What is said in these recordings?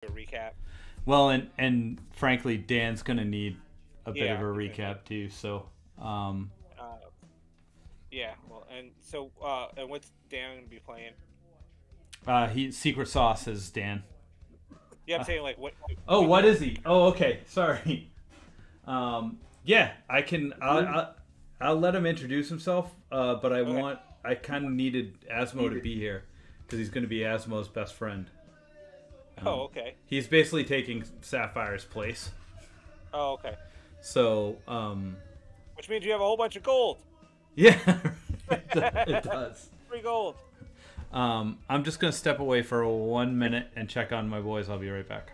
A recap. Well, and frankly, Dan's gonna need a bit of Yeah, a he's gonna need. recap too. So, um, Uh, yeah. Well, and so and what's Dan gonna be playing? he secret sauce is Dan. Yeah, I'm Uh, saying like what oh, are we what doing? is he? Oh, okay. Sorry. Yeah, I can. I'll let him introduce himself. But Okay. I kind of needed Asmo to be here because he's going to be Asmo's best friend. Oh, okay. He's basically taking Sapphire's place. Oh, okay. So, Which means you have a whole bunch of gold. yeah, it does. Free gold. I'm just gonna step away for 1 minute and check on my boys. I'll be right back.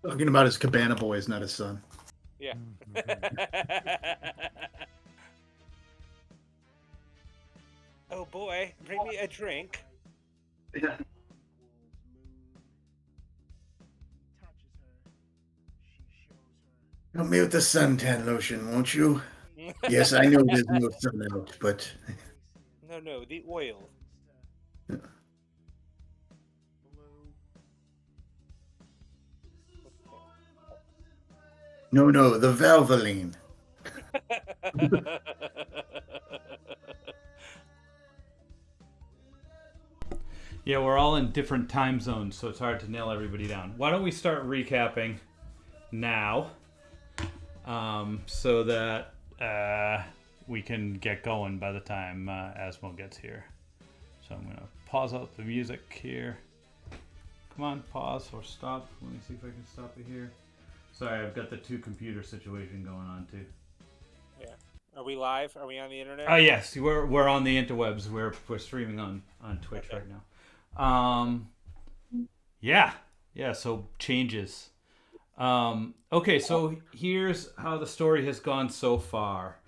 Talking about his Cabana boys, not his son. Yeah. Oh boy, bring me a drink. Yeah. Help me with the suntan lotion, won't you? Yes, I know there's no sun out, but No, no, the oil. no, the Valvoline. Yeah, we're all in different time zones, so it's hard to nail everybody down. Why don't we start recapping now, so that we can get going by the time Asmo gets here. So I'm gonna pause out the music here. Come on, pause or stop. Let me see if I can stop it here. Sorry, I've got the two computer situation going on too. Yeah. Are we live? Are we on the internet? Oh yes, we're on the interwebs. We're streaming on Twitch Okay. right now. Yeah, yeah. So changes. Okay, so here's how the story has gone so far.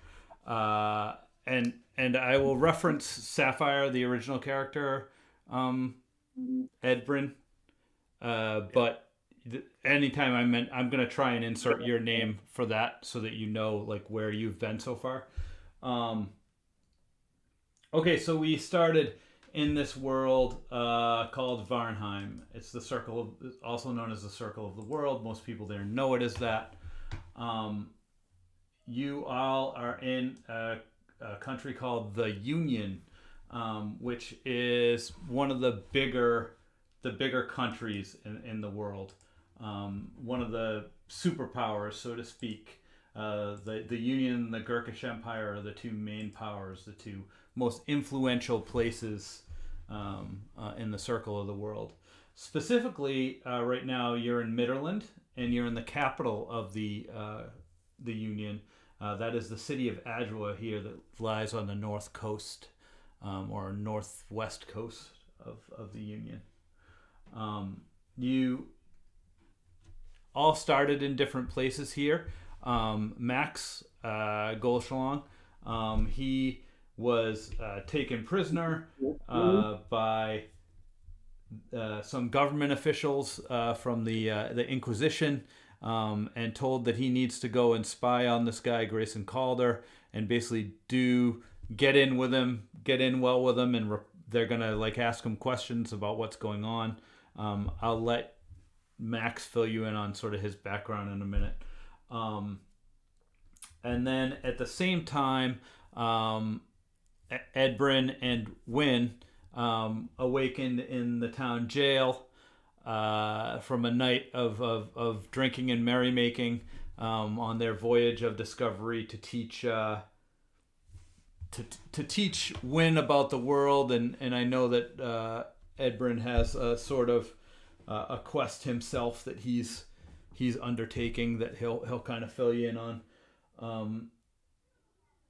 And I will reference Sapphire, the original character, Edbrin. But anytime I'm gonna try and insert your name for that so that you know like where you've been so far. Um, okay, so we started in this world called Varnheim. It's the circle of, also known as the Circle of the World. Most people there know it as that. Um, you all are in a country called the Union, which is one of the bigger countries in the world. One of the superpowers, so to speak. The Union and the Gurkish Empire are the two main powers, the two most influential places in the circle of the world. Specifically, right now you're in Midderland, and you're in the capital of the Union. That is the city of Adwa here, that lies on the north coast, or northwest coast of the Union. You all started in different places here. Max Golshalong, he was taken prisoner by some government officials from the Inquisition, and told that he needs to go and spy on this guy Greyson Calder, and basically get in well with him, and they're gonna like ask him questions about what's going on. I'll let Max fill you in on sort of his background in a minute. And then at the same time, Edbrin and Wynn awakened in the town jail from a night of drinking and merrymaking, on their voyage of discovery to teach to teach Wynn about the world. And I know that Edbrin has a sort of a quest himself that he's undertaking that he'll kind of fill you in on.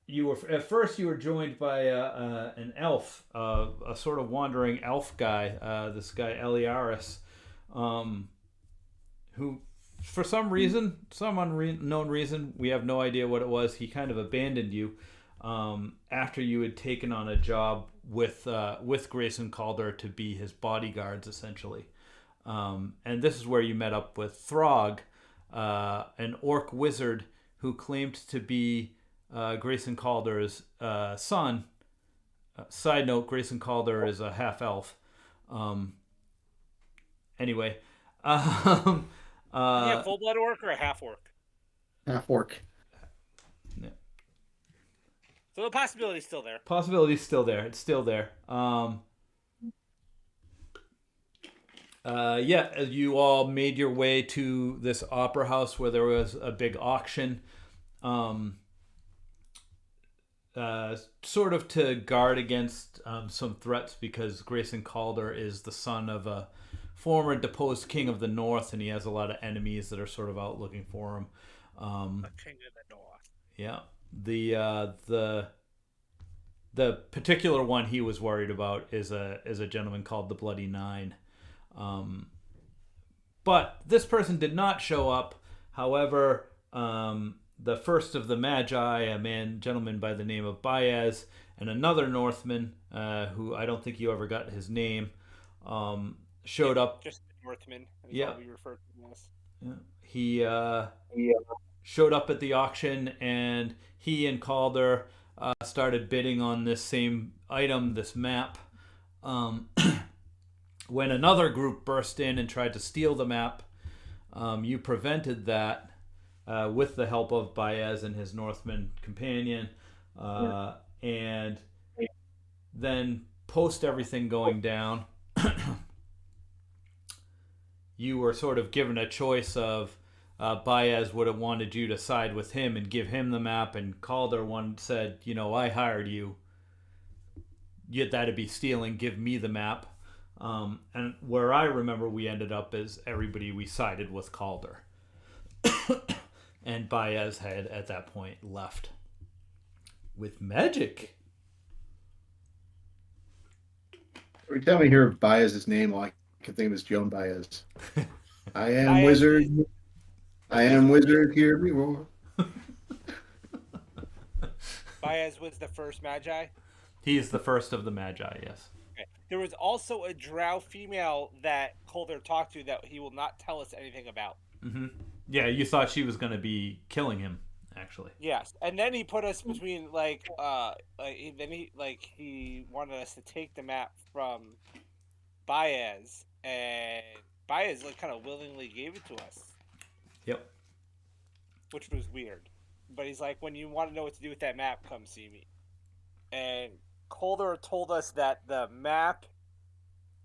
You were at first you were joined by an elf, a sort of wandering elf guy, this guy Eliaris, who for some reason, some unknown reason, we have no idea what it was, he kind of abandoned you after you had taken on a job with Greyson Calder to be his bodyguards, essentially. And this is where you met up with Throg, an orc wizard who claimed to be Greyson Calder's son. Side note: Greyson Calder is a half elf. Anyway, um, Can you have full blood orc or a half orc? Half orc. yeah. So the possibility is still there. Possibility's still there. It's still there. Yeah, you all made your way to this opera house where there was a big auction. Sort of to guard against some threats, because Greyson Calder is the son of a former deposed king of the north, and he has a lot of enemies that are sort of out looking for him. The king of the north. Yeah, the particular one he was worried about is a gentleman called the Bloody Nine. But this person did not show up. However, the first of the Magi, a gentleman by the name of Baez, and another Northman, who I don't think you ever got his name, showed up. Just Northman. Yeah. We refer to him as. Yeah. He showed up at the auction, and he and Calder started bidding on this same item, this map. When another group burst in and tried to steal the map, you prevented that with the help of Baez and his Northman companion. And then, post everything going down, you were sort of given a choice of Baez would have wanted you to side with him and give him the map, and Calder one said, I hired you. Yet that'd be stealing. Give me the map. And where I remember we ended up is we sided with Calder. And Baez had at that point left with magic. Every time I hear Baez's name, all I can think of is Joan Baez. I am Baez wizard. is- I am wizard. Hear me roar. Baez was the first Magi. He's the first of the Magi, yes. Okay. There was also a drow female that Calder talked to that he will not tell us anything about. Mm-hmm. Yeah, you thought she was going to be killing him, actually. Yes, and then he put us between he wanted us to take the map from Baez, and Baez kind of willingly gave it to us. Yep. Which was weird, but he's like, when you want to know what to do with that map, come see me. And Calder told us that the map,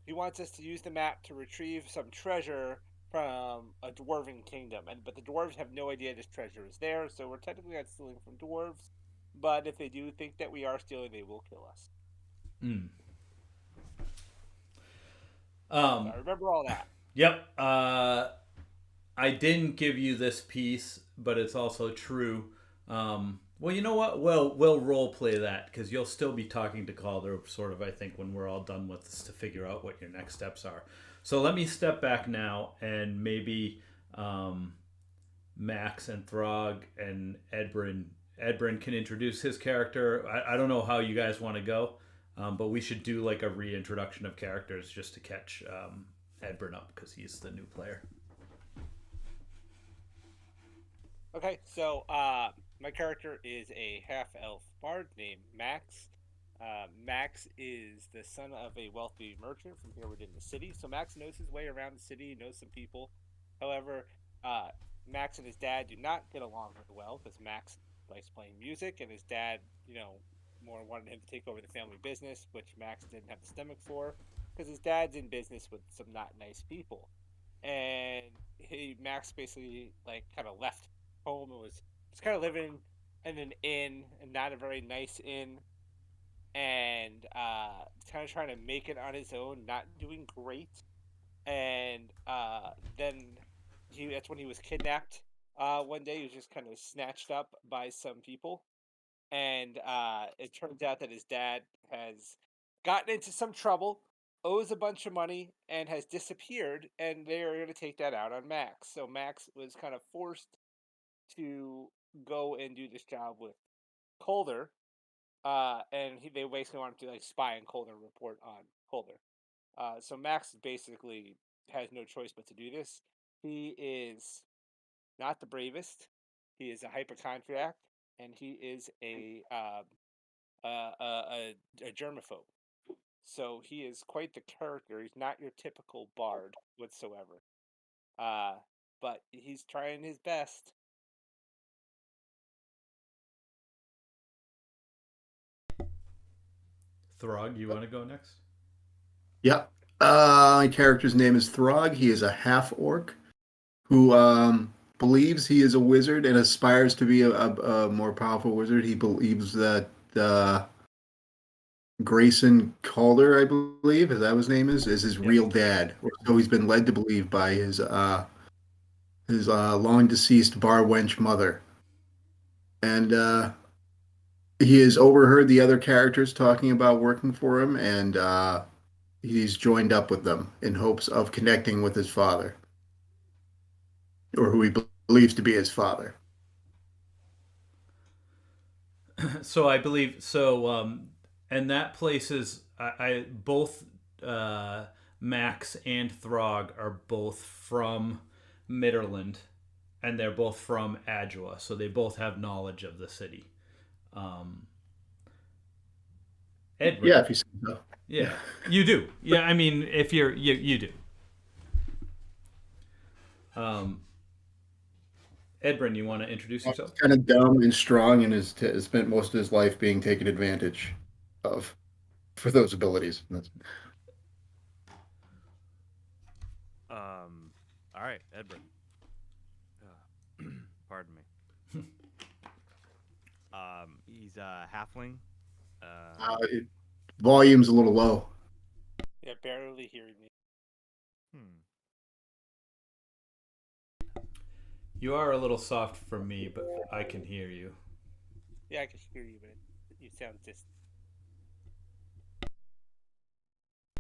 he wants us to use the map to retrieve some treasure from a dwarven kingdom, but the dwarves have no idea this treasure is there, so we're technically not stealing from dwarves, but if they do think that we are stealing, they will kill us. I remember all that. Yep. I didn't give you this piece, but it's also true. Well, you know what? We'll role play that, because you'll still be talking to Calder, sort of, I think, when we're all done with this, to figure out what your next steps are. So let me step back now, and maybe Max and Throg and Edbrin can introduce his character. I don't know how you guys want to go, but we should do like a reintroduction of characters just to catch Edbrin up, because he's the new player. Okay, so my character is a half-elf bard named Max. Max is the son of a wealthy merchant from here within the city. So Max knows his way around the city, knows some people. However, Max and his dad do not get along very well, because Max likes playing music, and his dad, more wanted him to take over the family business, which Max didn't have the stomach for, because his dad's in business with some not nice people. And Max basically kind of left home and was kind of living in an inn, and not a very nice inn, and kind of trying to make it on his own, not doing great. And then that's when he was kidnapped. One day he was just kind of snatched up by some people, and it turns out that his dad has gotten into some trouble, owes a bunch of money, and has disappeared, and they are going to take that out on Max. So Max was kind of forced to go and do this job with Calder, and they basically want him to spy on Calder and report on Calder. So Max basically has no choice but to do this. He is not the bravest. He is a hypochondriac, and he is a germaphobe. So he is quite the character. He's not your typical bard whatsoever. Uh, but he's trying his best. Throg, you want to go next? Yeah. My character's name is Throg. He is a half orc who believes he is a wizard and aspires to be a more powerful wizard. He believes that Greyson Calder, I believe, is that his name is his real dad. Or so he's been led to believe by his long deceased bar wench mother. And he has overheard the other characters talking about working for him, and he's joined up with them in hopes of connecting with his father, or who he believes to be his father. So I believe so. And that place is I both Max and Throg are both from Midderland, and they're both from Adua, so they both have knowledge of the city. Edward, Yeah, if you say so. yeah, you do. Yeah, I mean, if you do. Edbryn, you want to introduce He's yourself? kind of dumb and strong, and has spent most of his life being taken advantage of for those abilities. All right, Edward. Pardon me. He's a halfling. Volume's a little low. Yeah, barely hearing me. You are a little soft for me, but I can hear you. Yeah, I can hear you, but you sound distant.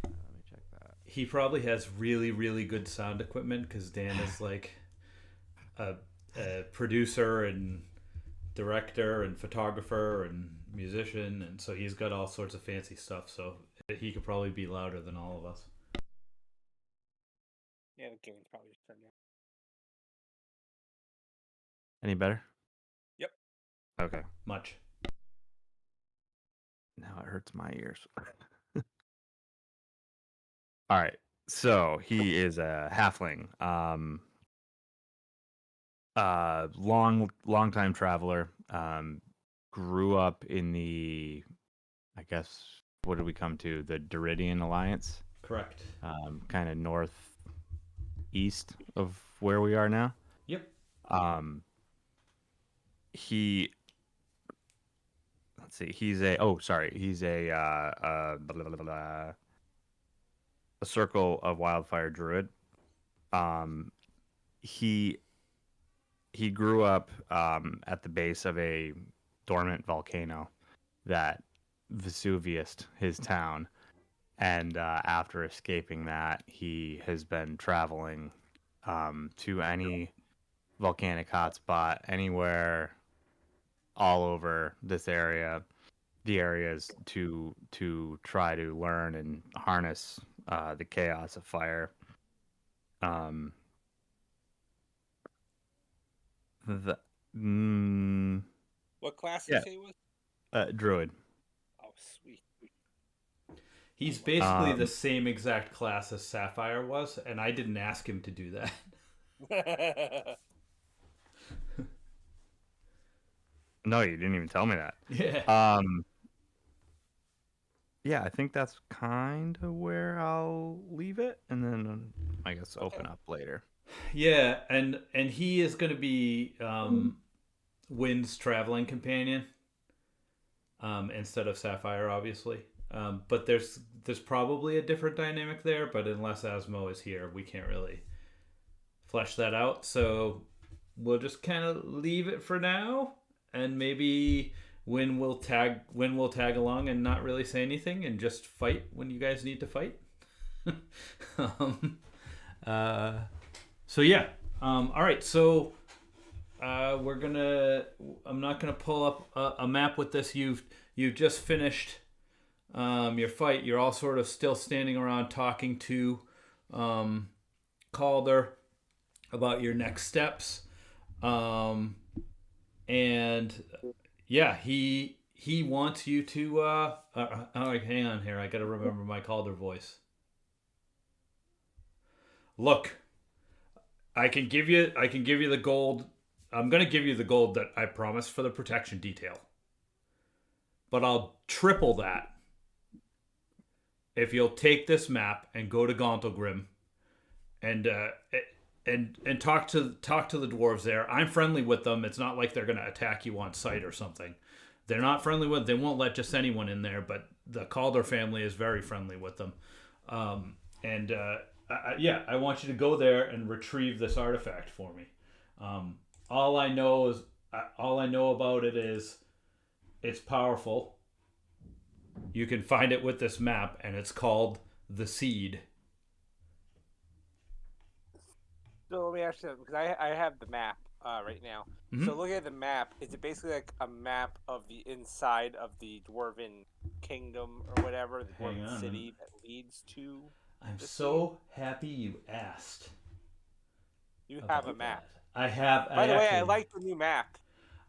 Let me check that. He probably has really, really good sound equipment because Dan is like a producer and director and photographer and musician, and so he's got all sorts of fancy stuff. So he could probably be louder than all of us. Yeah, the game's probably just turned down. Any better? Yep. Okay. Much. Now it hurts my ears. All right. So he is a halfling. Long time traveler. Grew up in the, I guess, what did we come to? The Duridian Alliance. Correct. Kind of northeast of where we are now. Yep. Let's see. He's a a circle of wildfire druid. He grew up at the base of a dormant volcano that Vesuviused his town, and after escaping that, he has been traveling to any volcanic hotspot anywhere all over this area, the areas to try to learn and harness the chaos of fire. What class did you say it was? Druid. Oh, sweet. He's basically the same exact class as Sapphire was, and I didn't ask him to do that. No, you didn't even tell me that. Yeah. Yeah, I think that's kind of where I'll leave it, and then I guess open up later. Yeah, and he is going to be Wynn's traveling companion instead of Sapphire, obviously. But there's probably a different dynamic there, but unless Asmo is here, we can't really flesh that out. So we'll just kind of leave it for now, and maybe Wynn will tag along and not really say anything and just fight when you guys need to fight. So yeah. All right. So I'm not gonna pull up a map with this. You've just finished your fight. You're all sort of still standing around talking to Calder about your next steps. and yeah, he wants you to. Hang on here. I got to remember my Calder voice. Look, I can give you the gold. I'm gonna give you the gold that I promised for the protection detail, but I'll triple that if you'll take this map and go to Gauntlgrym and talk to the dwarves there. I'm friendly with them. It's not like they're gonna attack you on sight or something. They're not friendly with. They won't let just anyone in there, but the Calder family is very friendly with them. I want you to go there and retrieve this artifact for me. All I know about it is it's powerful. You can find it with this map, and it's called the Seed. So let me ask you, because I have the map right now. Mm-hmm. So looking at the map, is it basically like a map of the inside of the Dwarven Kingdom or whatever, the Dwarven city that leads to? I'm so happy you asked. You have a map. I have. By the way, I like the new map.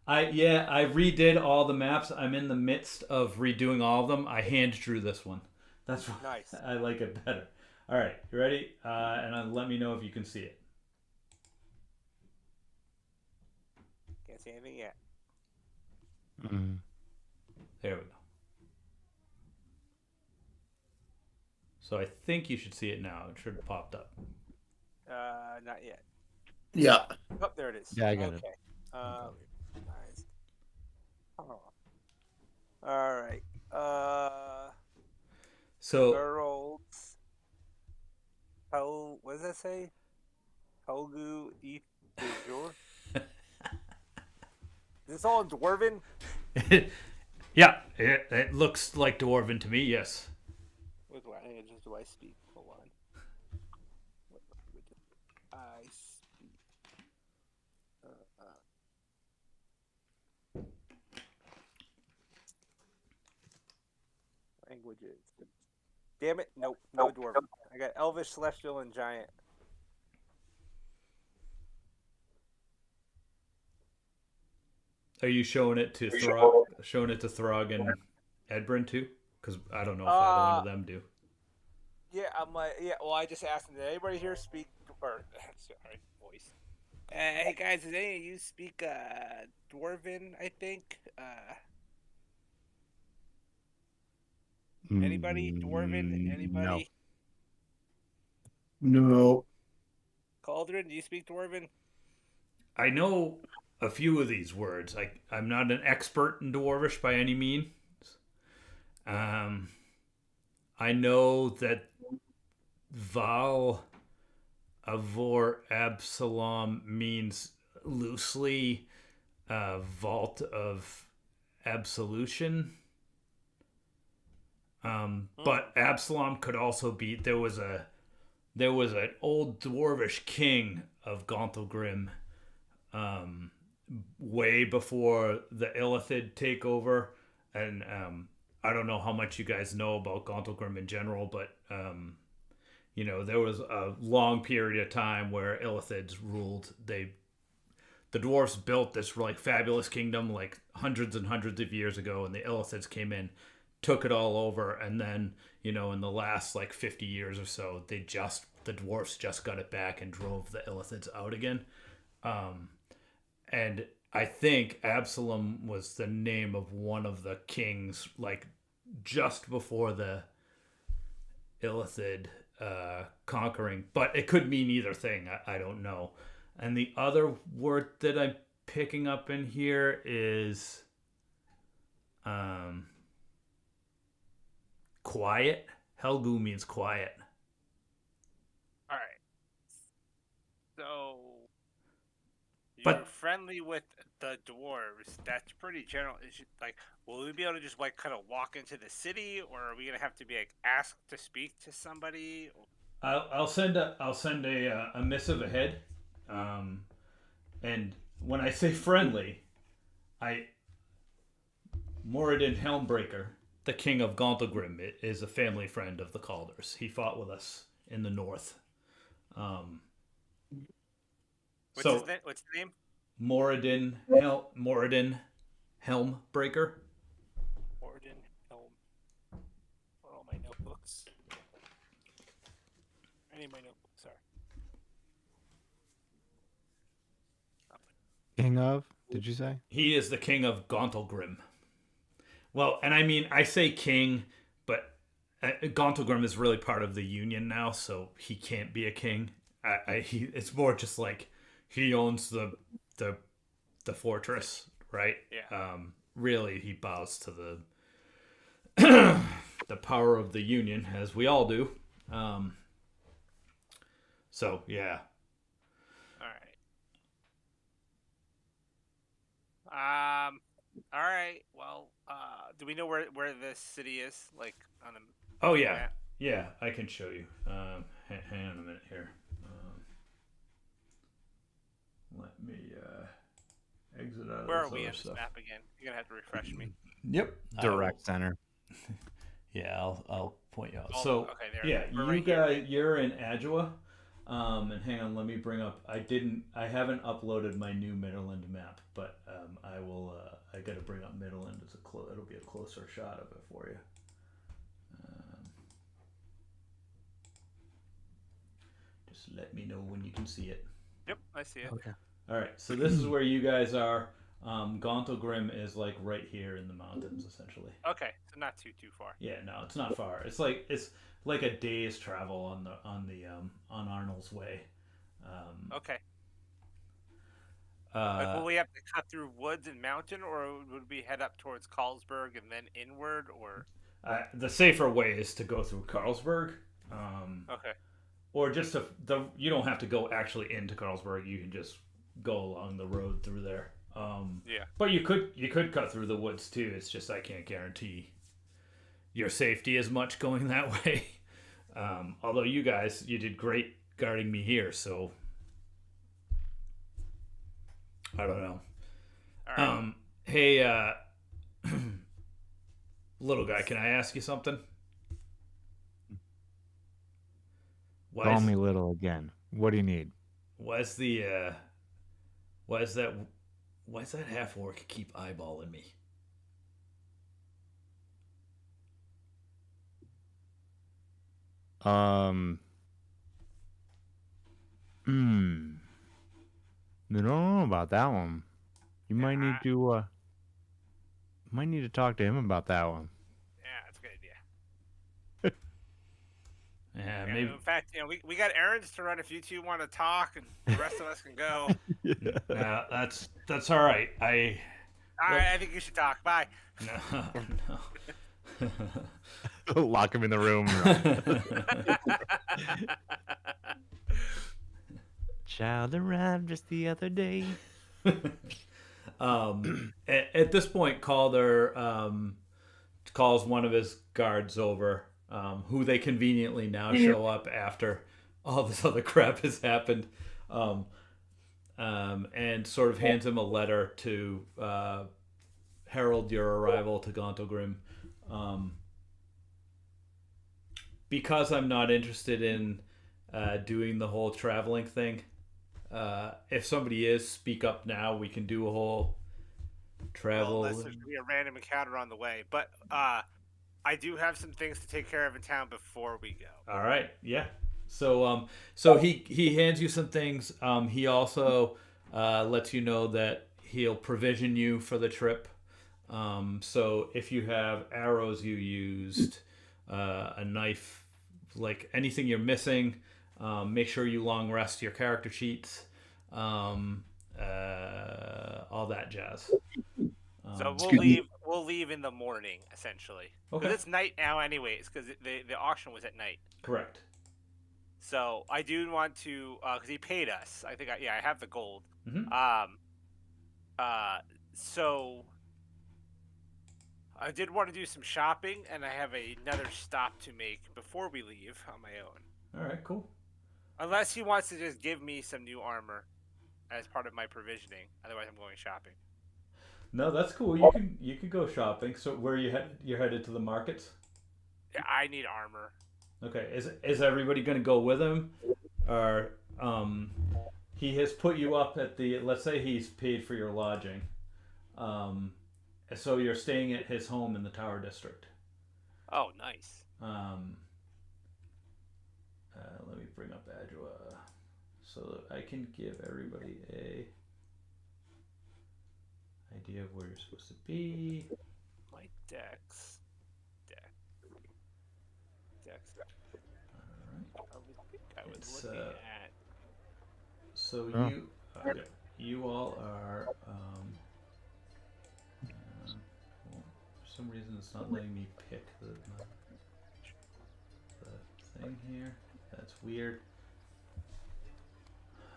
I redid all the maps. I'm in the midst of redoing all of them. I hand drew this one. That's why nice. I like it better. All right, you ready? And let me know if you can see it. Can't see anything yet. Mm. There we go. So I think you should see it now. It should have popped up. Not yet. Yeah. Oh, there it is. Yeah, I got it. Nice. Oh. All right. So girls. What does that say? Helgu eat the door. Is this all Dwarven? yeah, it looks like Dwarven to me. Yes. What languages do I speak? Hold on. What languages do I speak? Languages. Damn it! Nope, no Dwarven. I got Elvish, Celestial, and Giant. Are you showing it to Throg? Showing it to Throg and Edbrun too? Because I don't know if either one of them do. Yeah, I'm like, yeah. Well, I just asked them. Did anybody here speak? Or sorry, voice. Hey guys, does any of you speak Dwarven? I think. Anybody Dwarven? Anybody? No. Cauldron, do you speak Dwarven? I know a few of these words. I'm not an expert in Dwarvish by any means. I know that Val Avor Absalom means loosely vault of absolution. But Absalom could also be there was an old dwarvish king of Gauntlgrym way before the Illithid takeover, and I don't know how much you guys know about Gauntlgrym in general, but there was a long period of time where Illithids ruled. The dwarves built this like fabulous kingdom like hundreds and hundreds of years ago, and the Illithids came in, took it all over, and then in the last like 50 years or so, the dwarfs just got it back and drove the Illithids out again. And I think Absalom was the name of one of the kings, like just before the Illithid conquering, but it could mean either thing. I don't know. And the other word that I'm picking up in here is quiet. Helgu means quiet. All right. So you're friendly with the dwarves. That's pretty general. Is it, like, will we be able to just like kind of walk into the city, or are we gonna have to be like asked to speak to somebody? I'll send a missive ahead, and when I say friendly, Moradin Helmbreaker, the king of Gauntlgrym, is a family friend of the Calders. He fought with us in the north. What's the name? Moradin Helmbreaker. Morden Helm. Where are all my notebooks? I need my notebooks. Sorry. King of? Did you say? He is the king of Gauntlgrym. Well, and I mean, I say king, but Gauntlgrym is really part of the Union now, so he can't be a king. It's more just like he owns the fortress, right? Yeah. Really, he bows to the the power of the Union, as we all do. So yeah. All right. Well, do we know where this city is? Like on the Oh yeah, map? yeah. I can show you. Hang on a minute here. Let me exit out of Where this are we other on this stuff. map again? You're gonna have to refresh me. Yep. Direct center. Yeah, I'll point you out. Oh, So okay, there. yeah, We're you right here. guys, you're in Adua. And hang on, let me bring up. I haven't uploaded my new Midland map, but I will. I got to bring up Midland as it'll be a closer shot of it for you. Just let me know when you can see it. Yep, I see it. Okay. All right, so this is where you guys are. Gauntlgrym is like right here in the mountains, essentially. Okay, so not too far. Yeah, no, it's not far. It's like a day's travel on Arnold's Way. Okay. Like, will we have to cut through woods and mountain, or would we head up towards Carlsberg and then inward, or? The safer way is to go through Carlsberg. Okay. Or just you don't have to go actually into Carlsberg. You can just go along the road through there. Yeah. But you could cut through the woods too. It's just I can't guarantee your safety as much going that way. Although you did great guarding me here, so I don't know. All right. Hey, little guy, can I ask you something? Call me little again. What do you need? Why is that half orc keep eyeballing me? I don't know about that one. You might need to talk to him about that one. Yeah, that's a good idea. Yeah, Yeah, maybe. in fact, we got errands to run if you two want to talk, and the rest of us can go. That's all right. All right, I think you should talk. Bye. No. Lock him in the room. Child arrived just the other day. At this point, Calder calls one of his guards over, who they conveniently now show up after all this other crap has happened, and sort of hands him a letter to herald your arrival to Gauntlgrym. Because I'm not interested in doing the whole traveling thing, if somebody is, speak up now. We can do a whole travel. Unless there's going to be a random encounter on the way. But I do have some things to take care of in town before we go. All right, yeah. So he hands you some things. He also lets you know that he'll provision you for the trip. So if you have arrows you used, a knife, like anything you're missing, make sure you long rest your character sheets, all that jazz. So we'll leave in the morning, essentially. Okay. Because it's night now anyways, because the auction was at night. Correct. So I do want to, because he paid us. I think, I have the gold. Mm-hmm. So I did want to do some shopping, and I have another stop to make before we leave on my own. All right, cool. Unless he wants to just give me some new armor as part of my provisioning. Otherwise, I'm going shopping. No, that's cool. You can go shopping. So where you headed? You're headed to the markets? Yeah, I need armor. Okay. Is everybody going to go with him, or he has put you up at the. Let's say he's paid for your lodging, so you're staying at his home in the Tower District. Oh, nice. Let me bring up Adjoa so that I can give everybody a idea of where you're supposed to be. My Dex. I was looking at. So you all are. For some reason, it's not letting me pick the thing here. That's weird.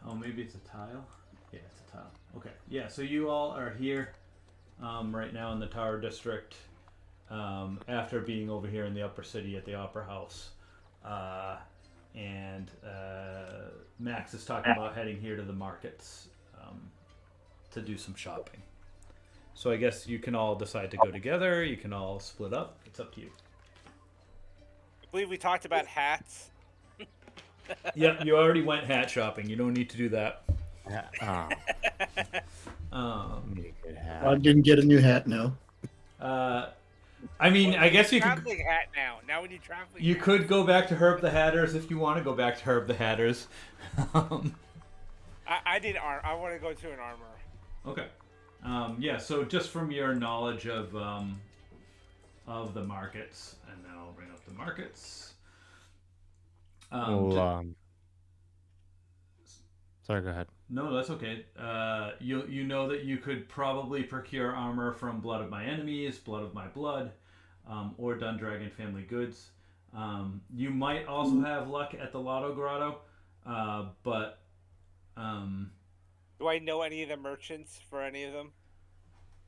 Oh, maybe it's a tile. Yeah, it's a tile. Okay. Yeah. So you all are here right now in the Tower District after being over here in the Upper City at the Opera House. And Max is talking about heading here to the markets to do some shopping. So I guess you can all decide to go together. You can all split up. It's up to you. I believe we talked about hats. Yep, you already went hat shopping. You don't need to do that. I didn't get a new hat, no. I mean, I guess you could. Traveling hat now. Now we need traveling. You hat. could go back to Herb the Hatters if you want to go back to Herb the Hatters. I did arm. I want to go to an armor. Okay. Yeah. So just from your knowledge of the markets, and then I'll bring up the markets. Sorry, go ahead. No, that's okay. You know that you could probably procure armor from Blood of My Enemies, Blood of My Blood, or Dundragon Family Goods. You might also have luck at the Lotto Grotto, but do I know any of the merchants for any of them?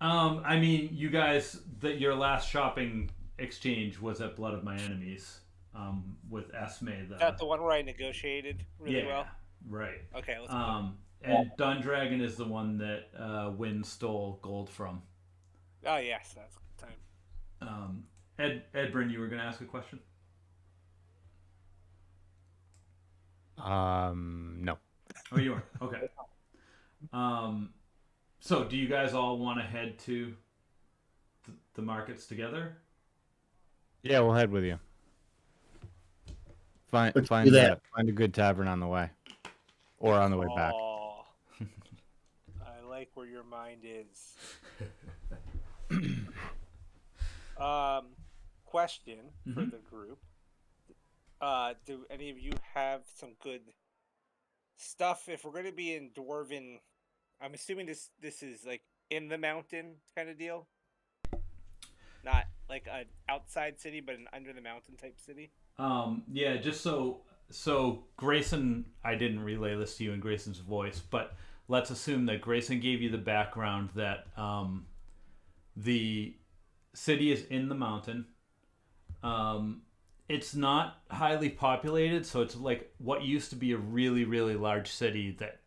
I mean, you guys, your last shopping exchange was at Blood of My Enemies, with Esme. Is that the one where I negotiated really well? Right. Okay, let's go. And Dundragon is the one that Wynn stole gold from. Oh yes, that's a good time. Edbryn, you were going to ask a question? No. Oh, you are? Okay. So do you guys all want to head to the markets together? Yeah, we'll head with you. Find a good tavern on the way. Or on the way back. I like where your mind is. Question for the group. Do any of you have some good stuff? If we're going to be in Dwarven, I'm assuming this is like in the mountain kind of deal. Not like an outside city, but an under the mountain type city. Yeah, just so Greyson, I didn't relay this to you in Grayson's voice, but let's assume that Greyson gave you the background that the city is in the mountain. It's not highly populated, so it's like what used to be a really, really large city that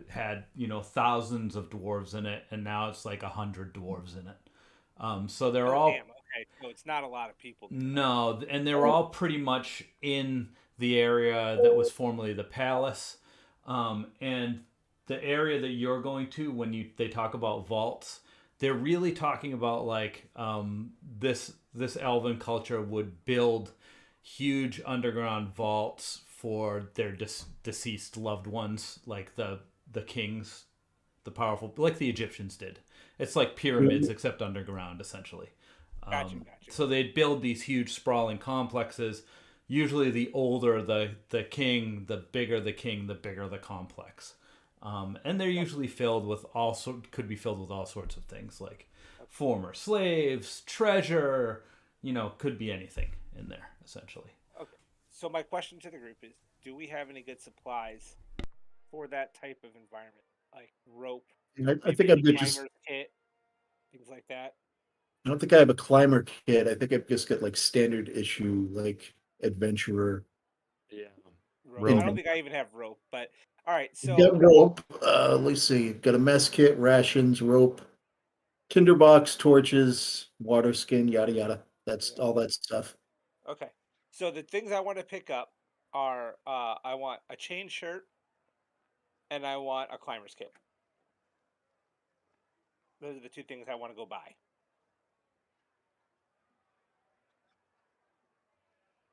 had, thousands of dwarves in it, and now it's like 100 dwarves in it. So they're all... Damn, okay, so it's not a lot of people. No, and they were all pretty much in the area that was formerly the palace, and the area that you're going to when they talk about vaults, they're really talking about like this elven culture would build huge underground vaults for their deceased loved ones, like the kings, the powerful, like the Egyptians did. It's like pyramids except underground, essentially. Gotcha. So they'd build these huge sprawling complexes. Usually the older the king, the bigger the king, the bigger the complex. And they're usually filled with could be filled with all sorts of things like former slaves, treasure, could be anything in there, essentially. Okay. So my question to the group is, do we have any good supplies for that type of environment? Like rope? I think I've climber's kit, things like that. I don't think I have a climber kit. I think I've just got like standard issue, like adventurer. Yeah. Rope. I don't think I even have rope, but all right. So got rope. Let's see. Got a mess kit, rations, rope, tinderbox, torches, water skin, yada yada. That's all that stuff. Okay. So the things I want to pick up are I want a chain shirt, and I want a climber's kit. Those are the 2 things I want to go buy.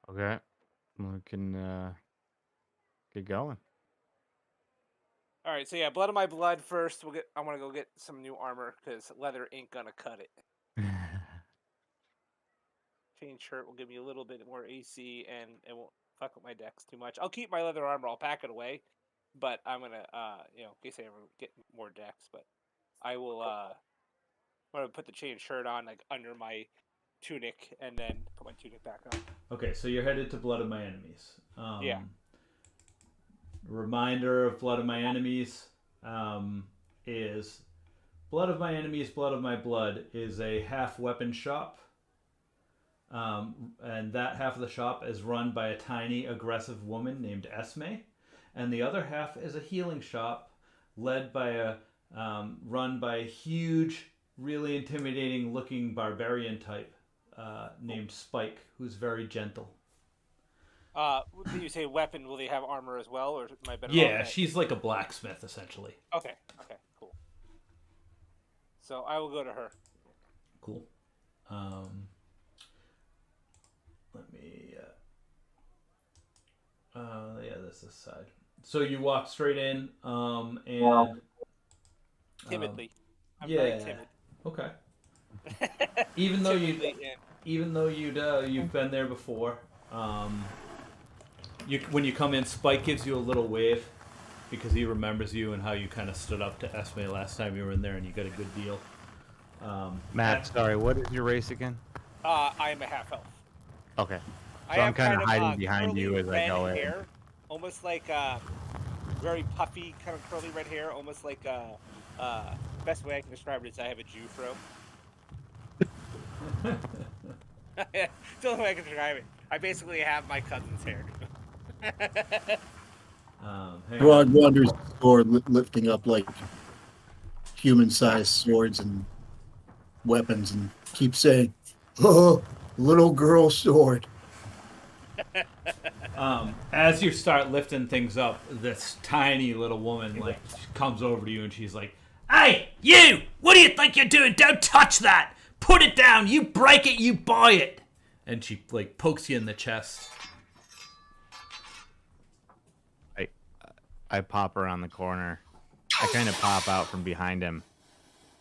Okay. We can get going. All right, so yeah, blood of my blood first. I want to go get some new armor because leather ain't gonna cut it. Chain shirt will give me a little bit more AC, and it won't fuck up my dex too much. I'll keep my leather armor. I'll pack it away, but I'm gonna, in case I ever get more dex. But I will, I'm gonna put the chain shirt on like under my tunic, and then put my tunic back on. Okay, so you're headed to Blood of My Enemies. Yeah. Reminder of Blood of My Enemies is Blood of My Enemies, Blood of My Blood is a half weapon shop. And that half of the shop is run by a tiny, aggressive woman named Esme. And the other half is a healing shop led by run by a huge, really intimidating looking barbarian type named Spike, who's very gentle. Did you say weapon? Will they have armor as well, or am I better? Yeah, she's like a blacksmith, essentially. Okay, cool. So I will go to her. Cool. Let me. This side. So you walk straight in, and timidly. I'm yeah. very timid. Okay. Even though you've been there before, when you come in, Spike gives you a little wave because he remembers you and how you kind of stood up to Esme last time you were in there, and you got a good deal. Matt, sorry, what is your race again? I am a half elf. Okay. I So I'm kind have of hiding behind you as I go in. Hair, almost like very puffy, kind of curly red hair, almost like best way I can describe it is I have a Jew fro. It's the only way I can describe it. I basically have my cousin's hair. Rod wanders sword, lifting up like human-sized swords and weapons, and keeps saying, "Oh, little girl sword." As you start lifting things up, this tiny little woman comes over to you and she's like, "Hey, you! What do you think you're doing? Don't touch that! Put it down! You break it, you buy it!" And she pokes you in the chest. I pop around the corner. I kind of pop out from behind him.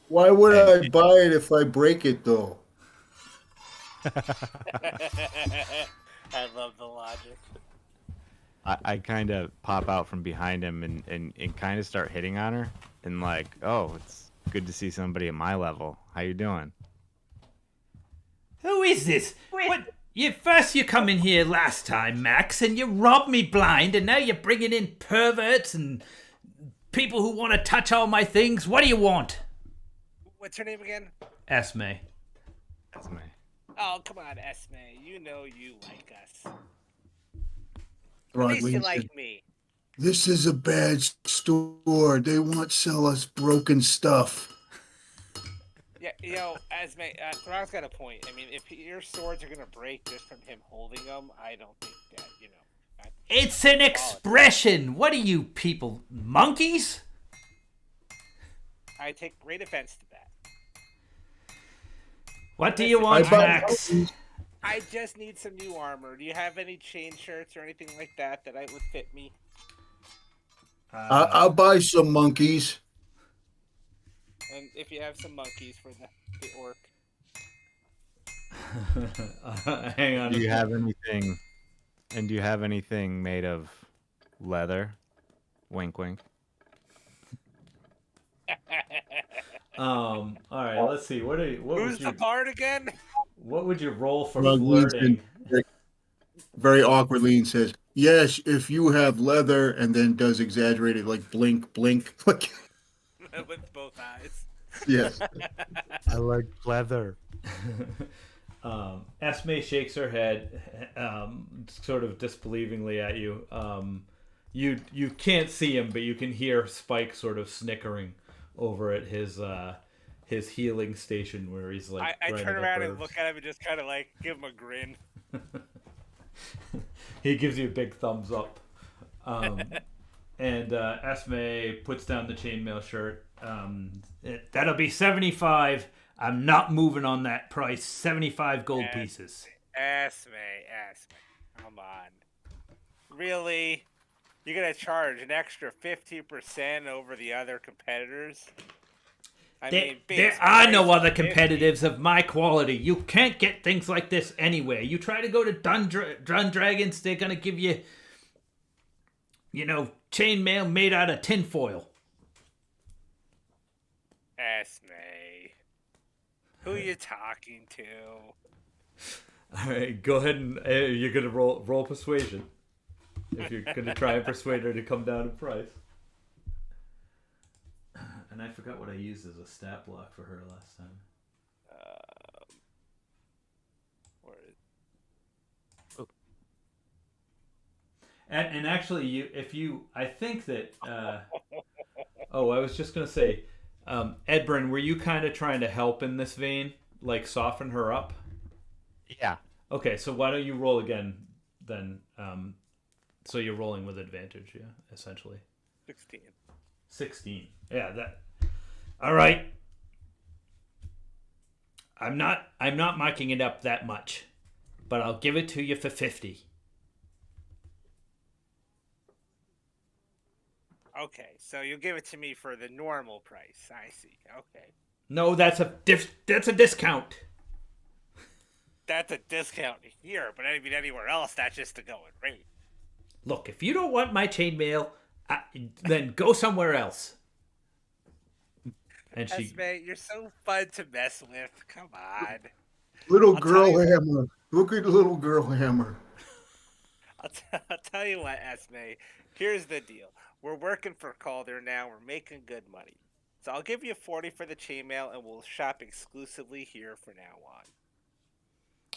Why would I buy it if I break it, though? I love the logic. I kind of pop out from behind him and kind of start hitting on her. And oh, it's good to see somebody at my level. How you doing? Who is this? What? First you come in here last time, Max, and you robbed me blind, and now you're bringing in perverts and people who want to touch all my things. What do you want? What's her name again? Esme. Esme. Oh, come on, Esme. You know you like us. Right, At least you like me. This is a bad store. They won't sell us broken stuff. Yeah, Esme, Thorn's got a point. I mean, if your swords are going to break just from him holding them, I don't think that, It's an expression. What are you people, monkeys? I take great offense to that. What do you want, Max? I just need some new armor. Do you have any chain shirts or anything like that would fit me? I'll buy some monkeys. And if you have some monkeys for the orc. Hang on. Do you have anything? And do you have anything made of leather? Wink, wink. All right. Let's see. Who's the bard again? What would you roll for flirting? Very awkwardly and says, "Yes, if you have leather," and then does exaggerated blink, blink. With both eyes. Yes. I like leather. Esme shakes her head, sort of disbelievingly at you. You can't see him, but you can hear Spike sort of snickering over at his healing station where he's I turn around and look at him and just kind of give him a grin. He gives you a big thumbs up. And Esme puts down the chainmail shirt. That'll be 75. I'm not moving on that price. 75 gold pieces. Esme. Come on. Really? You're going to charge an extra 50% over the other competitors? There are no other competitives of my quality. You can't get things like this anywhere. You try to go to Dragons, they're going to give you, chainmail made out of tinfoil. Esme. Who you talking to? All right, go ahead and you're going to roll persuasion. If you're going to try and persuade her to come down in price. And I forgot what I used as a stat block for her last time. Where is... And actually, I think that. I was just gonna say, Edbryn, were you kind of trying to help in this vein, like soften her up? Yeah. Okay, so why don't you roll again then? So you're rolling with advantage, yeah, essentially. 16. Yeah, that. All right. I'm not marking it up that much, but I'll give it to you for 50. Okay, so you'll give it to me for the normal price. I see. Okay. No, that's a discount. That's a discount here, but anywhere else, that's just the going rate. Look, if you don't want my chainmail, then go somewhere else. And Esme, you're so fun to mess with. Come on. Little girl hammer. Look at little girl hammer. I'll tell you what, Esme. Here's the deal. We're working for Calder now. We're making good money. So I'll give you 40 for the chainmail, and we'll shop exclusively here from now on.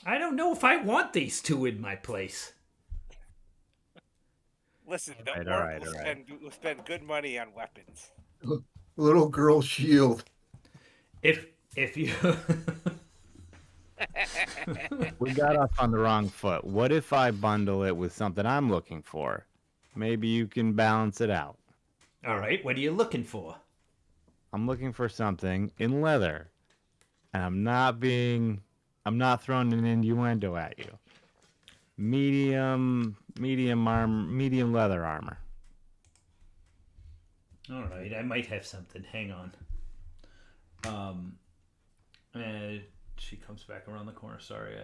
I don't know if I want these two in my place. Listen, we'll spend good money on weapons. Little girl shield. If you We got off on the wrong foot. What if I bundle it with something I'm looking for? Maybe you can balance it out. All right, what are you looking for? I'm looking for something in leather. And I'm not throwing an innuendo at you. Medium leather armor. All right, I might have something. Hang on. And she comes back around the corner. Sorry,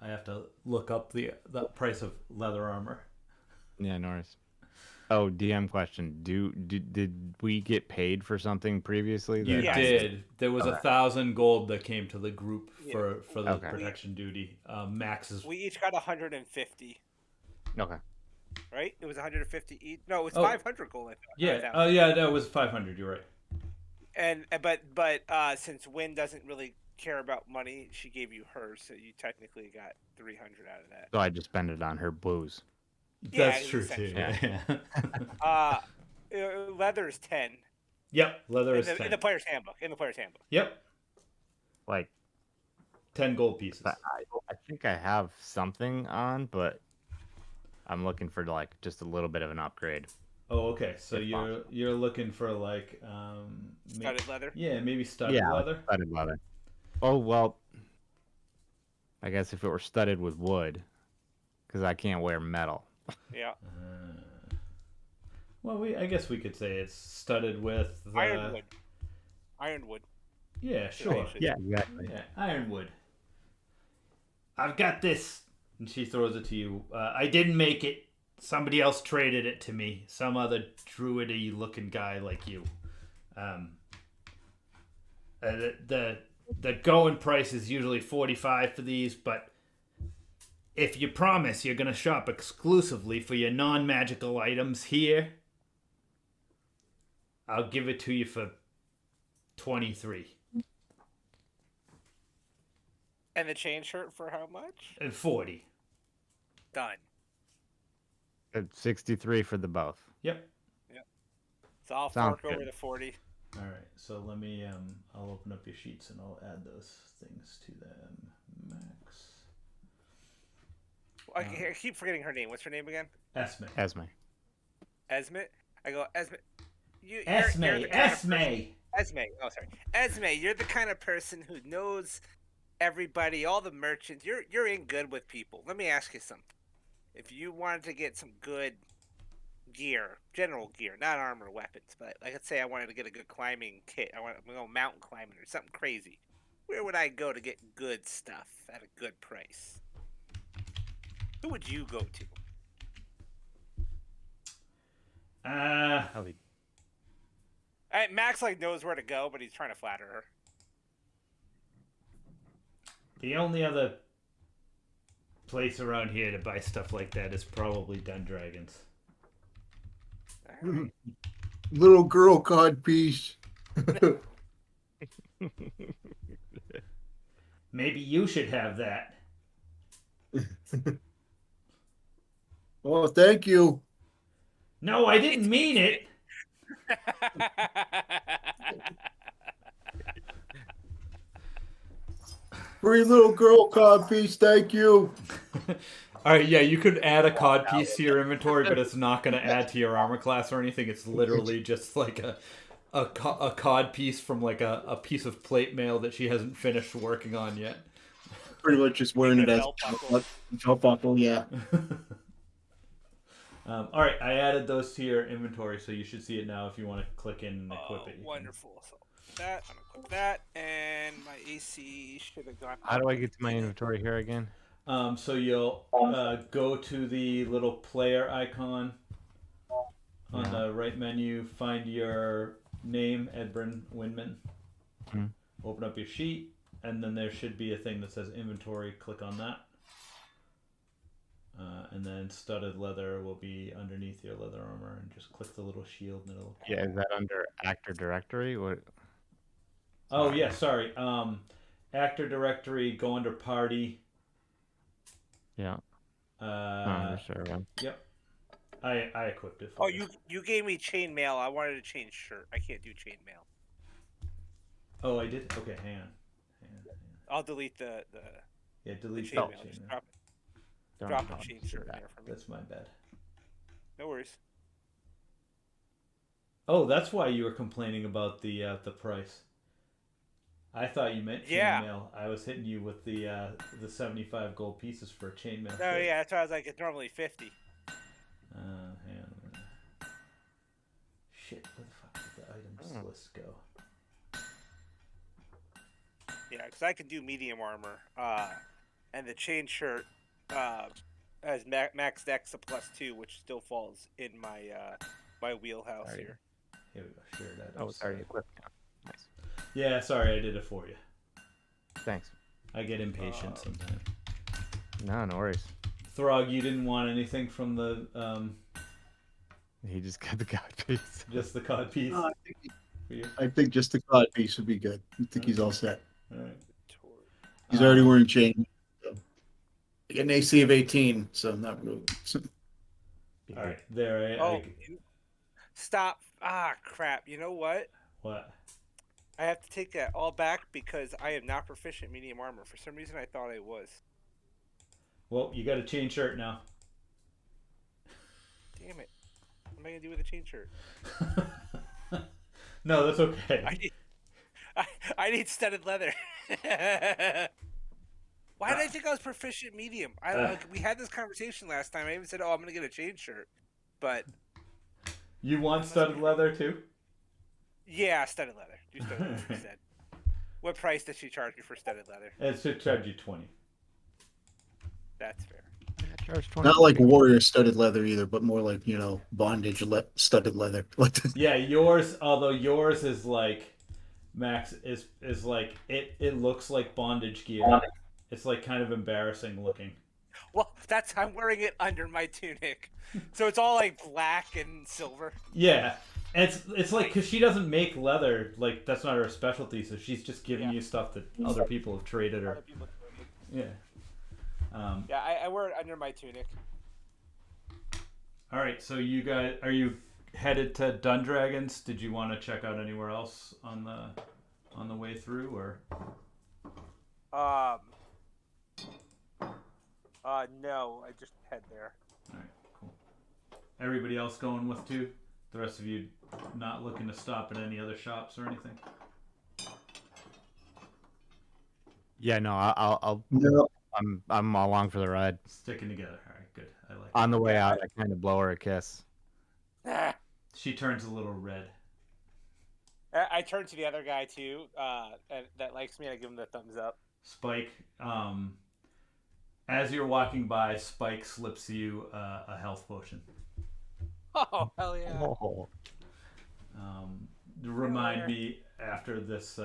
I have to look up the price of leather armor. Yeah, Norris. Oh, DM question. Did we get paid for something previously? You did. There was 1,000 gold that came to the group for the protection duty. Max's. We each got 150. Okay. Right? It was 150 each. No, it was 500 gold. I thought. Yeah. Oh, yeah. That was 500. You're right. And but since Wynn doesn't really care about money, she gave you hers, so you technically got 300 out of that. So I just spent it on her booze. That's true too. Yeah. Leather is 10. Yep, leather is 10. In the player's handbook. Yep. Like 10 gold pieces. I think I have something on, but I'm looking for like just a little bit of an upgrade. Oh, okay. So you're looking for like studded leather? Yeah, maybe studded leather. Studded leather. Oh well, I guess if it were studded with wood, because I can't wear metal. Yeah. Well, I guess we could say it's studded with Ironwood. Yeah, sure. Yeah, exactly. Yeah, ironwood. I've got this, and she throws it to you. I didn't make it. Somebody else traded it to me. Some other druidy looking guy like you. The going price is usually 45 for these, but if you promise you're going to shop exclusively for your non-magical items here, I'll give it to you for 23. And the chain shirt for how much? And 40. Done. 63 for the both. Yep. So I'll Sounds fork over good. the 40. All right. So let me. I'll open up your sheets and I'll add those things to them. Max. I keep forgetting her name. What's her name again? Esme. Esme. I go, Esme, Esme, you're the kind of Esme. person, Esme. Oh, sorry, Esme. You're the kind of person who knows everybody, all the merchants. You're in good with people. Let me ask you something. If you wanted to get some good gear, general gear, not armor or weapons, but like let's say I wanted to get a good climbing kit. I want to go mountain climbing or something crazy. Where would I go to get good stuff at a good price? Who would you go to? Max like knows where to go, but he's trying to flatter her. The only other place around here to buy stuff like that is probably Dundragon's. Little girl cod piece. Maybe you should have that. Oh, thank you. No, I didn't mean it. Free little girl cod piece, thank you. All right, yeah, you could add a cod piece to your inventory, but it's not going to add to your armor class or anything. It's literally just like a cod piece from like a piece of plate mail that she hasn't finished working on yet. Pretty much just wearing it as belt buckle, yeah. All right, I added those to your inventory, so you should see it now if you want to click in and equip it. Wonderful. So that, I'm equip that, and my AC should have gone. How do I get to my inventory here again? So you'll go to the little player icon on the right menu, find your name, Edbryn Winman. Mm-hmm. Open up your sheet, and then there should be a thing that says inventory. Click on that. And then studded leather will be underneath your leather armor, and just click the little shield and it'll... Yeah, is that under actor directory? What? Oh yeah, sorry. Actor directory, go under party. Yeah. Sure. Yep. I equipped it for you. You gave me chainmail. I wanted to change shirt. I can't do chainmail. Oh, I did? Okay, hang on. I'll delete the delete the the chainmail. chainmail. Just drop a chain shirt in there for me. That's my bad. No worries. Oh, that's why you were complaining about the price. I thought you meant chainmail. I was hitting you with the 75 gold pieces for chainmail. Oh yeah, that's why I was like, it's normally 50. Hang on a minute. Shit, where the fuck did the items list go? Yeah, because I can do medium armor, and the chain shirt has max dex of +2, which still falls in my my wheelhouse here. Here we go. Share that. Oh, it's already equipped now. Nice. Yeah, sorry, I did it for you. Thanks. I get impatient sometimes. No worries. Throg, you didn't want anything from the He just got the cod piece. just the cod piece. I think just the cod piece would be good. I think he's all set. All right. He's already wearing chain. So. I get an AC of 18, so not really. All right, there. Stop! Ah, crap! You know what? What? I have to take that all back because I am not proficient medium armor. For some reason, I thought I was. Well, you got a chain shirt now. Damn it! What am I gonna do with a chain shirt? No, that's okay. I need studded leather. Why did I think I was proficient medium? We had this conversation last time. I even said, "Oh, I'm gonna get a chain shirt," but you want studded leather too? Yeah, studded leather. Do studded leather instead. What price does she charge you for studded leather? It should charge you 20. That's fair. Not like warrior studded leather either, but more like, bondage studded leather. Yeah, yours, although yours is like, Max, is like, it looks like bondage gear. It's like kind of embarrassing looking. Well, I'm wearing it under my tunic. So it's all like black and silver. Yeah. It's like, because she doesn't make leather, like, that's not her specialty, so she's just giving you stuff that other people have traded her. Yeah. I wear it under my tunic. All right, so you guys, are you headed to Dundragon's? Did you want to check out anywhere else on the way through, or? No, I just head there. All right, cool. Everybody else going with too? The rest of you not looking to stop at any other shops or anything? Yeah, no, I'll No. I'm along for the ride. Sticking together. All right, good. I like On it. the way Yeah, out, I kind of blow her a kiss. Ah. She turns a little red. I turn to the other guy too, and that likes me, and I give him the thumbs up. Spike, as you're walking by, Spike slips you a health potion. Oh, hell yeah. Oh. Remind me after this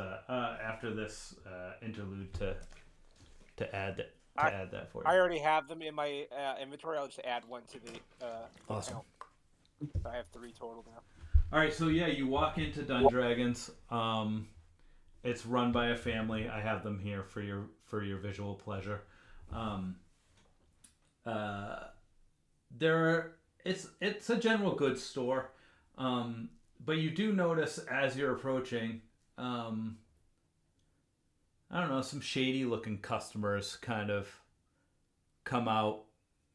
interlude to add that for you. I already have them in my inventory. I'll just add one to the Awesome. account. So I have 3 total now. All right, so yeah, you walk into Dundragons. It's run by a family. I have them here for your visual pleasure. It's a general goods store, but you do notice as you're approaching, I don't know, some shady looking customers kind of come out.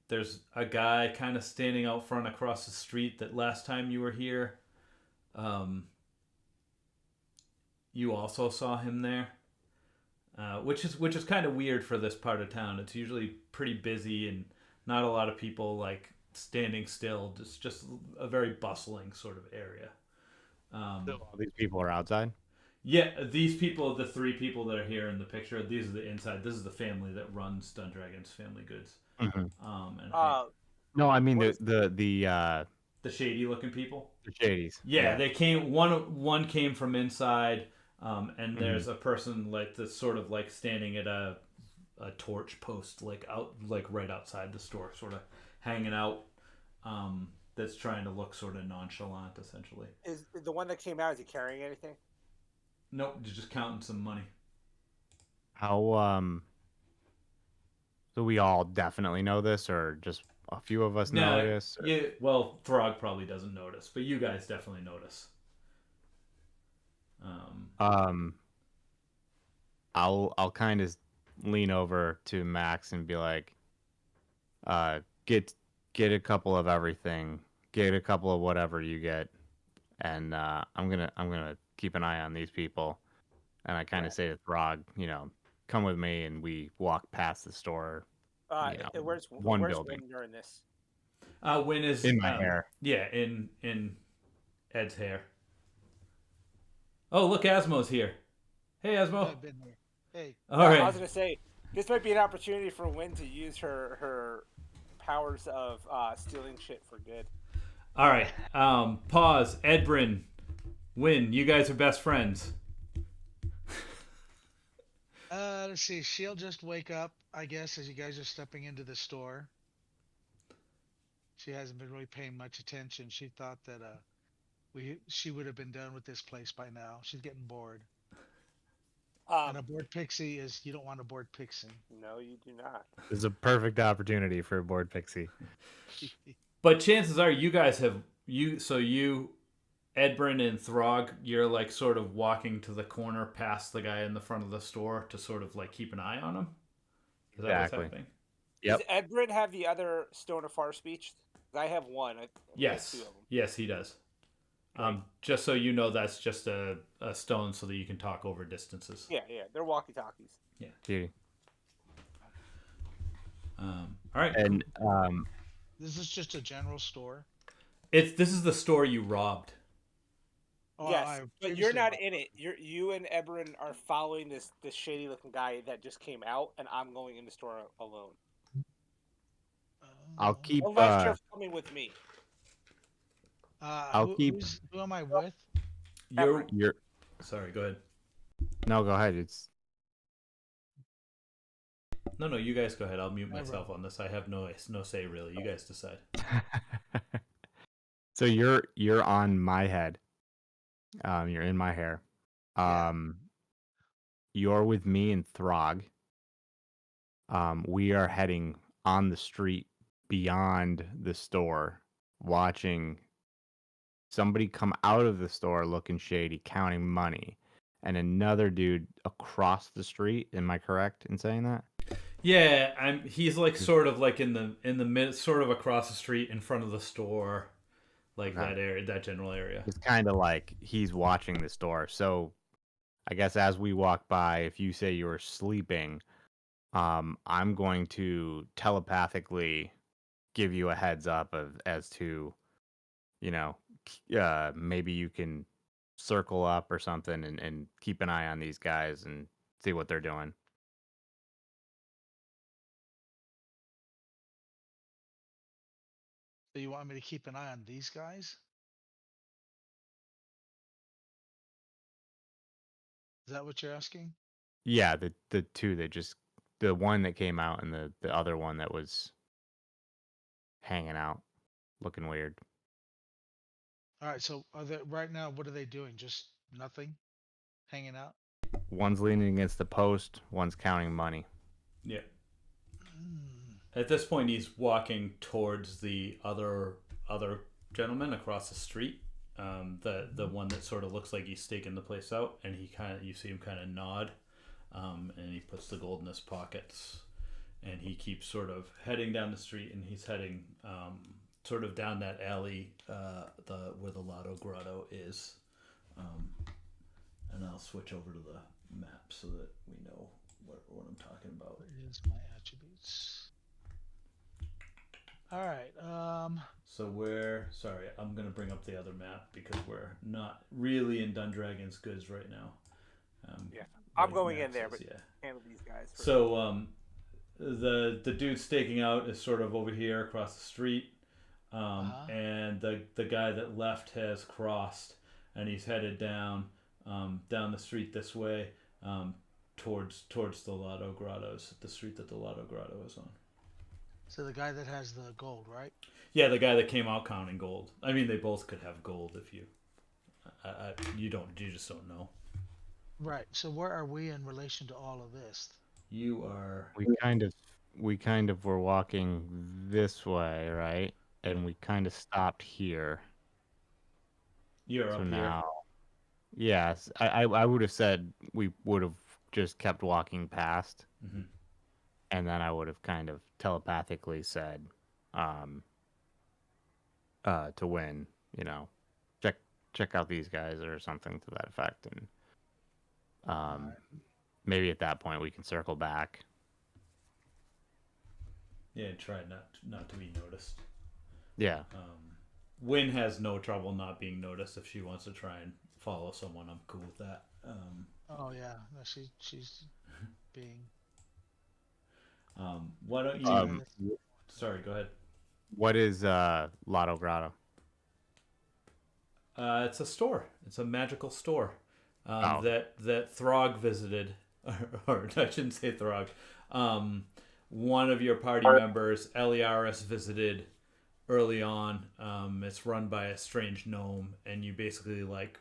There's a guy kind of standing out front across the street that last time you were here, you also saw him there, which is kind of weird for this part of town. It's usually pretty busy and not a lot of people like standing still. It's just a very bustling sort of area. So all these people are outside? Yeah, these people, the 3 people that are here in the picture, these are the inside. This is the family that runs Dundragon's Family Goods. Mm-hmm. And no, I mean the shady looking people. The shadies. Yeah, they came. One came from inside, and there's a person like that's sort of like standing at a torch post, like right outside the store, sort of hanging out. That's trying to look sort of nonchalant, essentially. Is the one that came out? Is he carrying anything? Nope, just counting some money. How So we all definitely know this, or just a few of us know this? Or... Yeah, well, Throg probably doesn't notice, but you guys definitely notice. I'll kind of lean over to Max and be like, get a couple of everything, get a couple of whatever you get, and I'm gonna keep an eye on these people. And I kind of say to Throg, come with me, and we walk past the store. Where's one where's building. Win during this? Win is in my hair. Yeah, in Ed's hair. Oh, look, Asmo's here. Hey, Asmo. I've been here. Hey. All right. I was gonna say this might be an opportunity for Win to use her powers of stealing shit for good. All right. Pause. Edbryn, Win, you guys are best friends. Let's see. She'll just wake up, I guess, as you guys are stepping into the store. She hasn't been really paying much attention. She thought that she would have been done with this place by now. She's getting bored. And a bored pixie is, you don't want a bored pixie. No, you do not. This is a perfect opportunity for a bored pixie. But chances are you guys have Edbryn and Throg, you're like sort of walking to the corner past the guy in the front of the store to sort of like keep an eye on him. Is that what's happening? Yep. Does Edbryn have the other Stone of Far Speech? I have one. Yes. 2 of them. Yes, he does. Just so you know, that's just a stone so that you can talk over distances. Yeah, they're walkie-talkies. Yeah. Beauty. All right. And This is just a general store. This is the store you robbed. Oh, Yes, but you're not in it. You and Edbryn are following this shady-looking guy that just came out, and I'm going in the store alone. I'll keep. Unless you're coming with me. Who am I with? You're. Sorry, go ahead. No, go ahead. It's. No, you guys go ahead. I'll mute myself on this. I have no say really. You guys decide. So you're on my head. You're in my hair. You're with me and Throg. We are heading on the street beyond the store, watching somebody come out of the store looking shady, counting money, and another dude across the street. Am I correct in saying that? Yeah, he's like sort of like in the mid, sort of across the street in front of the store, like Okay. that area, that general area. It's kind of like he's watching this door. So I guess as we walk by, if you say you're sleeping, I'm going to telepathically give you a heads up as to, you know, maybe you can circle up or something and keep an eye on these guys and see what they're doing. So you want me to keep an eye on these guys? Is that what you're asking? Yeah, the two that just the one that came out and the other one that was hanging out, looking weird. All right. So are they right now? What are they doing? Just nothing, hanging out. One's leaning against the post, one's counting money. Yeah. Mm. At this point, he's walking towards the other gentleman across the street. The one that sort of looks like he's staking the place out, and you see him kind of nod, and he puts the gold in his pockets, and he keeps sort of heading down the street, and he's heading sort of down that alley, where the Lotto Grotto is, and I'll switch over to the map so that we know what I'm talking about. What is my attributes? All right. So sorry, I'm gonna bring up the other map because we're not really in Dundragon's goods right now. Yeah, I'm like going Max in there, is, but yeah. handle these guys first. So the dude staking out is sort of over here across the street, and the guy that left has crossed, and he's headed down the street this way, towards the Lotto Grottos, the street that the Lotto Grotto is on. So the guy that has the gold, right? Yeah, the guy that came out counting gold. I mean, they both could have gold if you. You just don't know. Right. So where are we in relation to all of this? You are. We kind of were walking this way, right? And we kind of stopped here. You're So up now, yes, I would have said we would have just kept walking past, here. and then I would have kind of telepathically said, to win, check out these guys or something to that effect, and maybe at that point we can circle back. Yeah, try not to be noticed. Yeah. Wynn has no trouble not being noticed if she wants to try and follow someone. I'm cool with that. Oh yeah, no, she's being. Why don't you? Sorry, go ahead. What is Lotto Grotto? It's a store. It's a magical store Oh. that Throg visited, or I shouldn't say Throg. One of your party members, Eliaris, visited early on. It's run by a strange gnome, and you basically like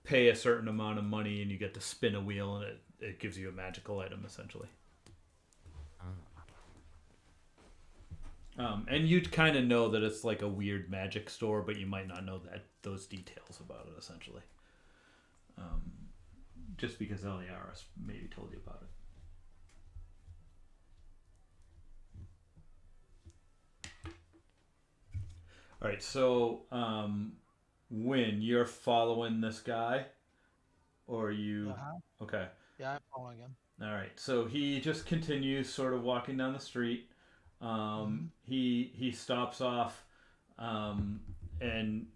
pay a certain amount of money, and you get to spin a wheel, and it gives you a magical item essentially. And you'd kind of know that it's like a weird magic store, but you might not know those details about it essentially. Just because Eliaris maybe told you about it. All right, so Wynn, you're following this guy, or you? Okay. Yeah, I'm following him. All right, so he just continues sort of walking down the street. He stops off, and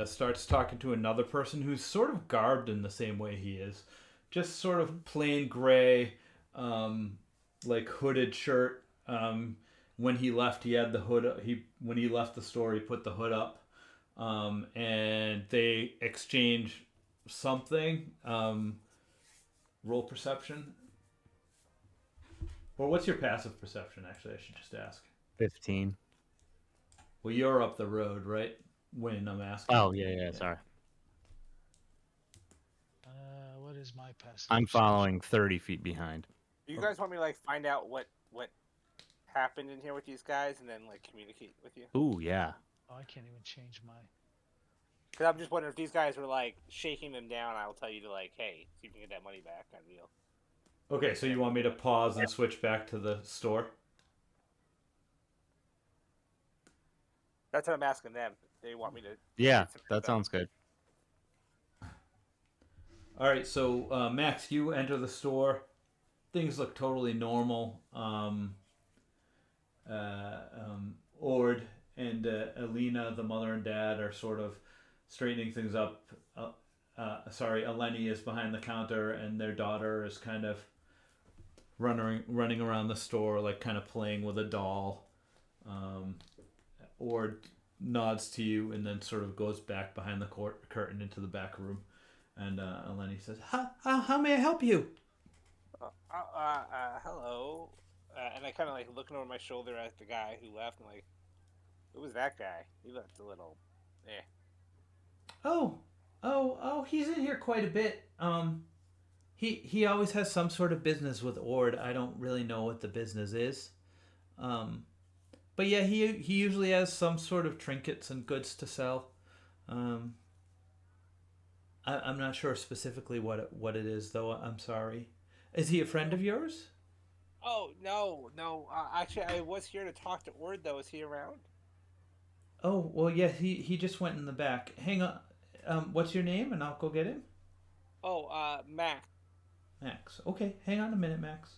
starts talking to another person who's sort of garbed in the same way he is, just sort of plain gray, like hooded shirt. When he left, he had the hood. When he left the store, he put the hood up, and they exchange something. Roll perception. Or what's your passive perception? Actually, I should just ask. 15. Well, you're up the road, right? When I'm asking. Oh yeah, sorry. What is my passive? I'm following 30 feet behind. Do you guys want me to like find out what happened in here with these guys, and then like communicate with you? Ooh, yeah. Oh, I can't even change my. Because I'm just wondering if these guys were like shaking them down. I'll tell you to like, hey, see if you can get that money back, kind of deal. Okay, so you want me to pause and switch back to the store? That's what I'm asking them. they want me to. Yeah, Get some that info. sounds good. All right, so Max, you enter the store. Things look totally normal. Ord and Alina, the mother and dad, are sort of straightening things up. Sorry, Eleni is behind the counter, and their daughter is kind of running around the store, like kind of playing with a doll. Ord nods to you and then sort of goes back behind the curtain into the back room. And Eleni says, how may I help you? Hello. And I kind of like looking over my shoulder at the guy who left, and like, who was that guy? He looked a little, eh. Oh, he's in here quite a bit. He always has some sort of business with Ord. I don't really know what the business is. But yeah, he usually has some sort of trinkets and goods to sell. I'm not sure specifically what it is, though. I'm sorry. Is he a friend of yours? Oh no. Actually, I was here to talk to Ord though. Is he around? Oh, well, yeah, he just went in the back. Hang on. What's your name? And I'll go get him. Oh, Mac. Max. Okay, hang on a minute, Max.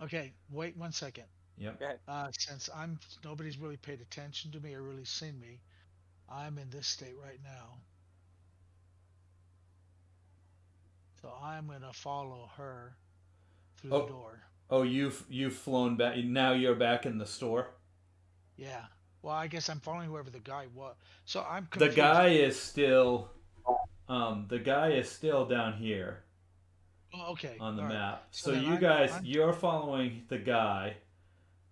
Okay, wait 1 second. Yep. Go ahead. Since nobody's really paid attention to me or really seen me, I'm in this state right now. So I'm gonna follow her through the door. Oh, you've flown back. Now you're back in the store. Yeah. Well, I guess I'm following whoever the guy was. So I'm The confused. guy is still, down here Oh, okay. on the all right. map. So So then you you're following the guy.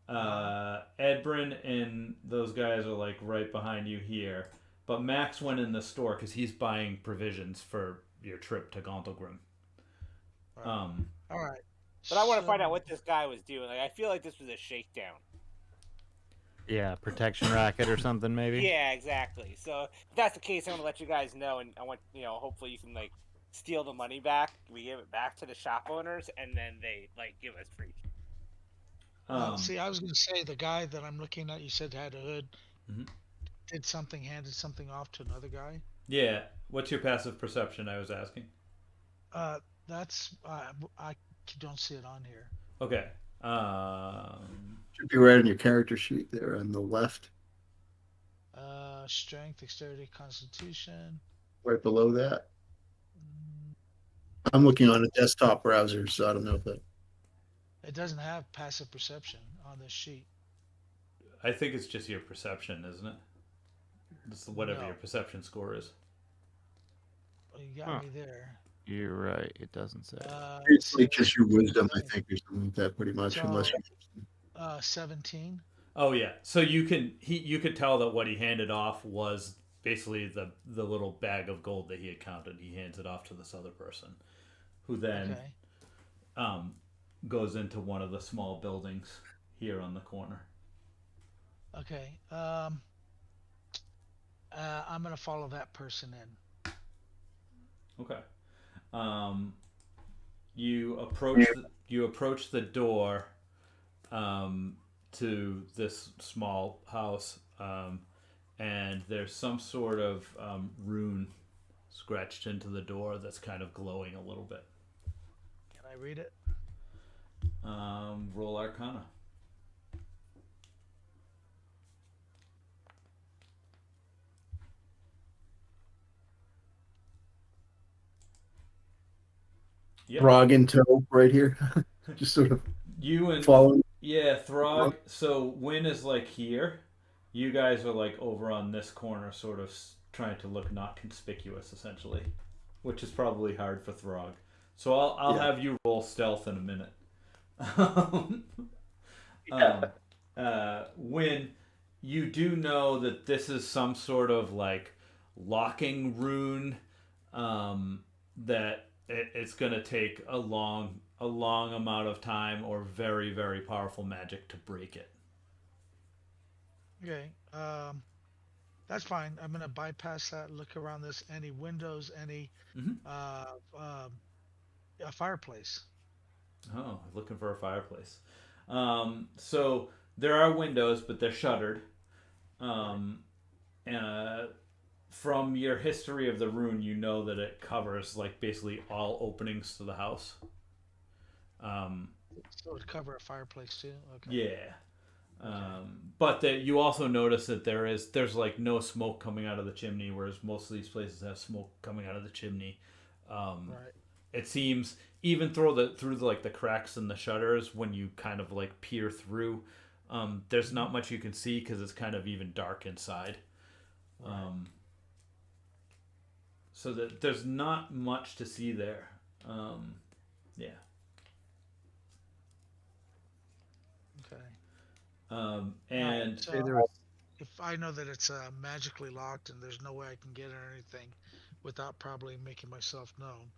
Edbrin and those guys are like right behind you here. But Max went in the store because he's buying provisions for your trip to Gauntlgrym. All right. But I want to find out what this guy was doing. Like, I feel like this was a shakedown. Yeah, protection racket or something maybe. Yeah, exactly. So if that's the case, I'm gonna let you guys know, and I want hopefully you can like steal the money back. We give it back to the shop owners, and then they like give us free. See, I was going to say the guy that I'm looking at, you said had a hood, Mhm. handed something off to another guy. Yeah. What's your passive perception? I was asking. That's I don't see it on here. Okay. Should be right on your character sheet there on the left, Strength, dexterity, constitution. right below that. Mm, I'm looking on a desktop browser, so I don't know if that. It doesn't have passive perception on this sheet. I think it's just your perception, isn't it? It's whatever No. your perception score is. Well, you got me there. You're right. It doesn't say. It's like just your wisdom, I think, or something like that, pretty much, So- unless you. 17. Oh yeah. So you could tell that what he handed off was basically the little bag of gold that he had counted. He hands it off to this other person, who then Okay. goes into one of the small buildings here on the corner. Okay. I'm gonna follow that person in. Okay. You approach the door to this small house, and there's some sort of rune scratched into the door that's kind of glowing a little bit. Can I read it? Roll Arcana. Yep. Frog in tow right here. Just sort of You and following. yeah, Throg. So Win is like here. You guys are like over on this corner, sort of trying to look not conspicuous, essentially, which is probably hard for Throg. So I'll have you roll stealth in a minute. Win, you do know that this is some sort of like locking rune, that it's going to take a long amount of time or very, very powerful magic to break it. Okay. That's fine. I'm gonna bypass that. Look around this. Any windows? Any a fireplace? Oh, looking for a fireplace. So there are windows, but they're shuttered. from your history of the rune, you know that it covers like basically all openings to the house. So it would cover a fireplace too. Okay. Yeah. Okay. But that you also notice that there's like no smoke coming out of the chimney, whereas most of these places have smoke coming out of the chimney. Right. It seems even through the like the cracks in the shutters when you kind of like peer through, there's not much you can see because it's kind of even dark inside. Right. So that there's not much to see there. Yeah. Okay. And So Say there was- if I know that it's magically locked and there's no way I can get it or anything without probably making myself known,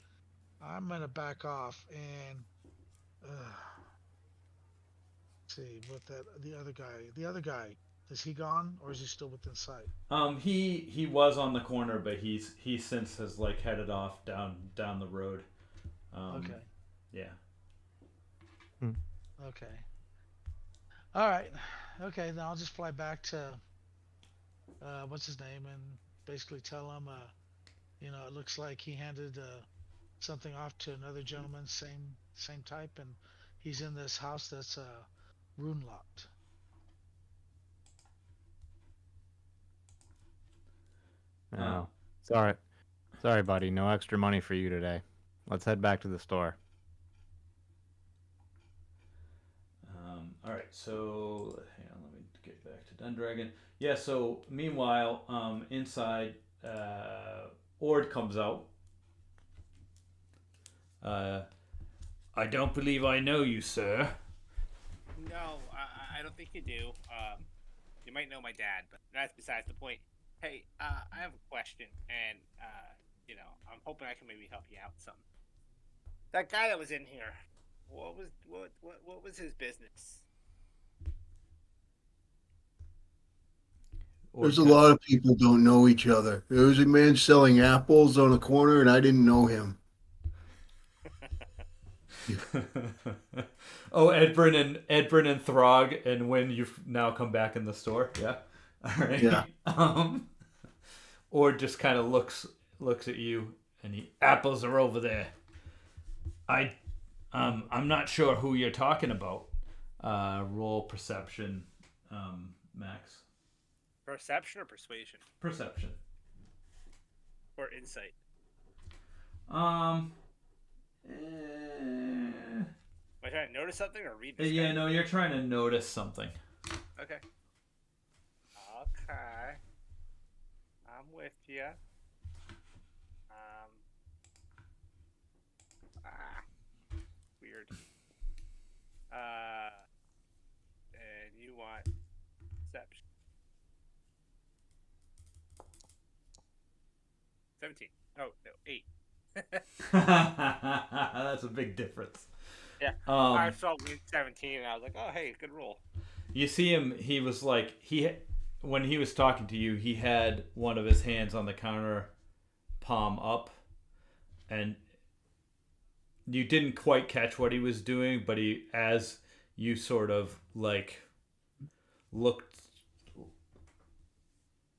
I'm gonna back off and see what that the other guy, is he gone or is he still within sight? he was on the corner, but he since has like headed off down the road. Okay. Yeah. Okay. All right. Okay, then I'll just fly back to what's his name and basically tell him it looks like he handed something off to another gentleman, same type, and he's in this house that's rune locked. No. Sorry, buddy. No extra money for you today. Let's head back to the store. All right, so hang on, let me get back to Dundragon. Yeah, so meanwhile, inside, Ord comes out. I don't believe I know you, sir. No, I don't think you do. You might know my dad, but that's besides the point. Hey, I have a question, and I'm hoping I can maybe help you out some. That guy that was in here, what was his business? There's a lot of people don't know each other. There was a man selling apples on a corner, and I didn't know him. Oh, Edbrin and Throg, and when you've now come back in the store, yeah. All right. Yeah. Or just kind of looks at you, and apples are over there. I'm not sure who you're talking about. Roll perception, Max. Perception or persuasion? Perception. Or insight? Am I trying to notice something or read this? Yeah, no, you're trying to notice something. Okay. Okay. I'm with you. Weird. And you want perception. 17. Oh, no, 8. That's a big difference. Yeah. I saw 17 and I was like, oh, hey, good roll. You see him, he was like, when he was talking to you, he had one of his hands on the counter, palm up, and you didn't quite catch what he was doing, but as you sort of like looked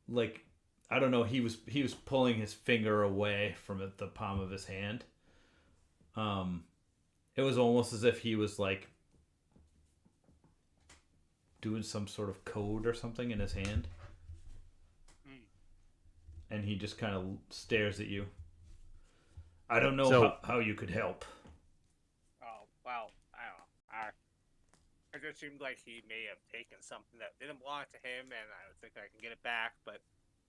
like, I don't know, he was pulling his finger away from the palm of his hand. It was almost as if he was like doing some sort of code or something in his hand. And he just kind of stares at you. I don't know how you could help. Oh, well, I don't know. It just seemed like he may have taken something that didn't belong to him, and I don't think I can get it back, but...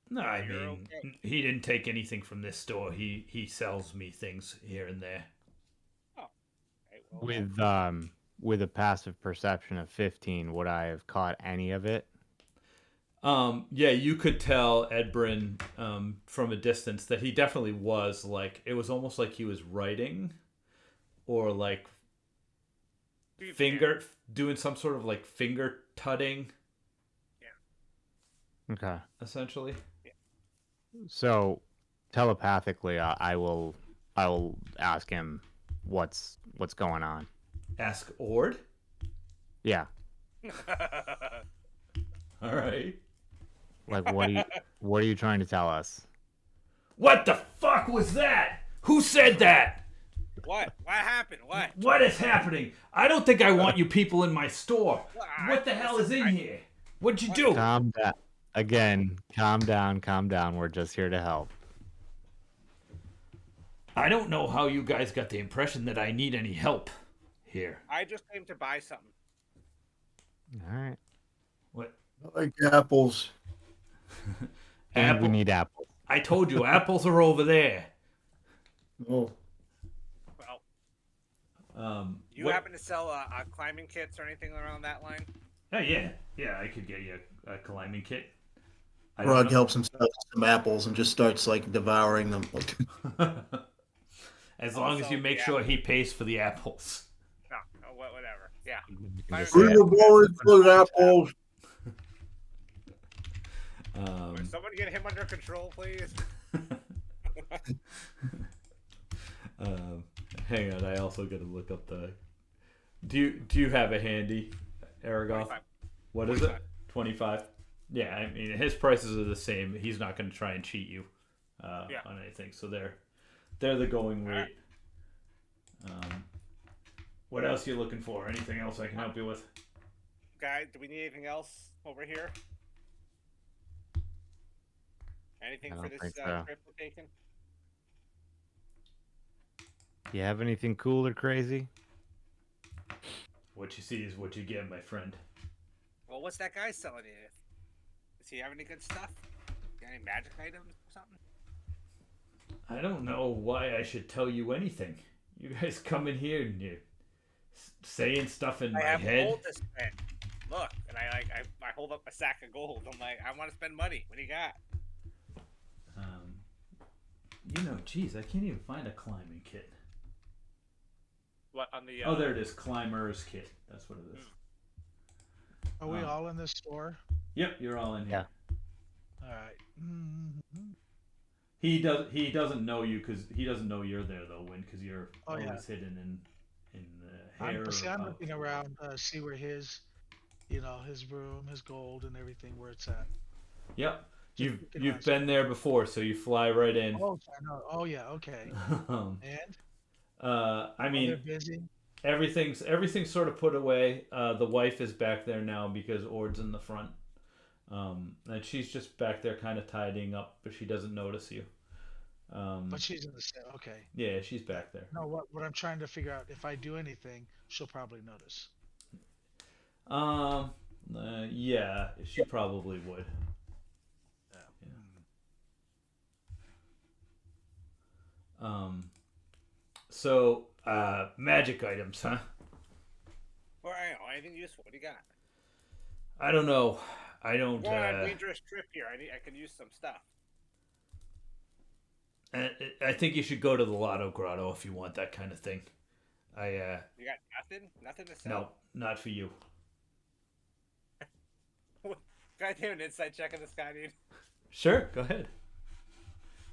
No, I mean, okay. He didn't take anything from this store. He sells me things here and there. Oh. Okay, well, with a passive perception of 15, would I have caught any of it? Yeah, you could tell Edbrin from a distance that he definitely was like, it was almost like he was writing or like doing some sort of like finger tutting. Yeah. Okay. Essentially. Yeah. So telepathically, I will ask him what's going on. Ask Ord? Yeah. All right. Like What are you trying to tell us? What the fuck was that? Who said that? What? What happened? What? What is happening? I don't think I want you people in my store. What the hell is in here? What'd you do? Calm down. Again, calm down. We're just here to help. I don't know how you guys got the impression that I need any help here. I just came to buy something. All right. What? I like apples. And we need apples. I told you, apples are over there. Oh, Well, you what- happen to sell climbing kits or anything around that line? Oh, yeah, I could get you a climbing kit. I Rug don't know. helps himself to some apples and just starts like devouring them. As long as Also, you make the sure he pays for the apples. No, whatever. Yeah. You can just Bring say the it. boys for apples. Would someone get him under control, please? Hang on, I also got to look up the. Do you have a handy, Aragoth? 25. What is it? 25. Yeah, I mean his prices are the same. He's not going to try and cheat you on anything. So they're the going rate. What else are you looking for? Anything else I can help you with? Guy, do we need anything else over here? Anything I for don't this think so. trip we're taking? You have anything cool or crazy? What you see is what you get, my friend. Well, what's that guy selling you? Does he have any good stuff? Got any magic items or something? I don't know why I should tell you anything. You guys come in here and you're saying stuff in my I have head. gold to spend. Look, and I hold up a sack of gold. I'm like, I want to spend money. What do you got? Geez, I can't even find a climbing kit. What on the? Oh, there it is, climber's kit. That's what it is. Are we all in this store? Yep, you're all in here. All right. Mm-hmm. He doesn't know you because he doesn't know you're there though, Win, because you're always hidden in the hair. I'm looking around, see where his room, his gold, and everything where it's at. Yep, Just you've been there before, so you fly right in. Oh, I know. Oh yeah, okay. And I mean, they're busy. everything's sort of put away. The wife is back there now because Ord's in the front. And she's just back there kind of tidying up, but she doesn't notice you. But she's in the set. Okay. Yeah, she's back there. No, what I'm trying to figure out, if I do anything, she'll probably notice. Yeah, she probably would. Yeah. So, magic items, huh? Or I don't know, anything useful? What do you got? I don't know. I don't. We're on a dangerous trip here. I can use some stuff. I think you should go to the Lotto Grotto if you want that kind of thing. You got nothing? Nothing to sell? No, not for you. Can I do an insight check on this guy, dude? Sure, go ahead.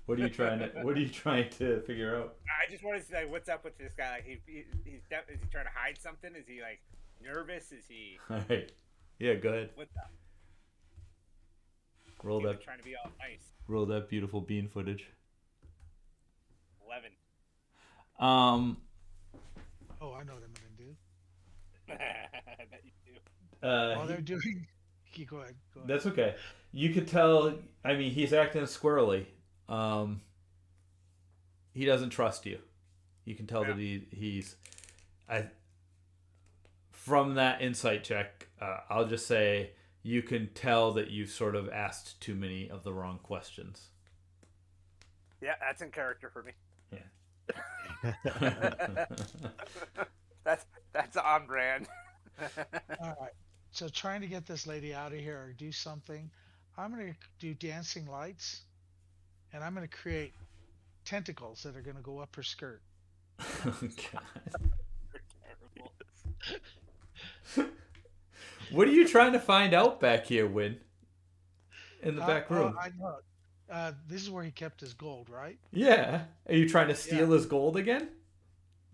What are you trying to figure out? I just wanted to say, what's up with this guy? Like, is he trying to hide something? Is he like nervous? Is he? All right. Yeah, go ahead. What's up? Roll that. Trying to be all nice. Roll that beautiful bean footage. 11. Oh, I know what I'm gonna do. I bet you do. While they're doing, go ahead. That's okay. You could tell. I mean, he's acting squirrely. He doesn't trust you. You can tell that he's. From that insight check, I'll just say you can tell that you've sort of asked too many of the wrong questions. Yeah, that's in character for me. Yeah. That's on brand. All right. So trying to get this lady out of here or do something, I'm gonna do dancing lights, and I'm gonna create tentacles that are gonna go up her skirt. God. You're terrible. What are you trying to find out back here, Win? In the back room. I know. This is where he kept his gold, right? Yeah. Are you trying to steal his gold again?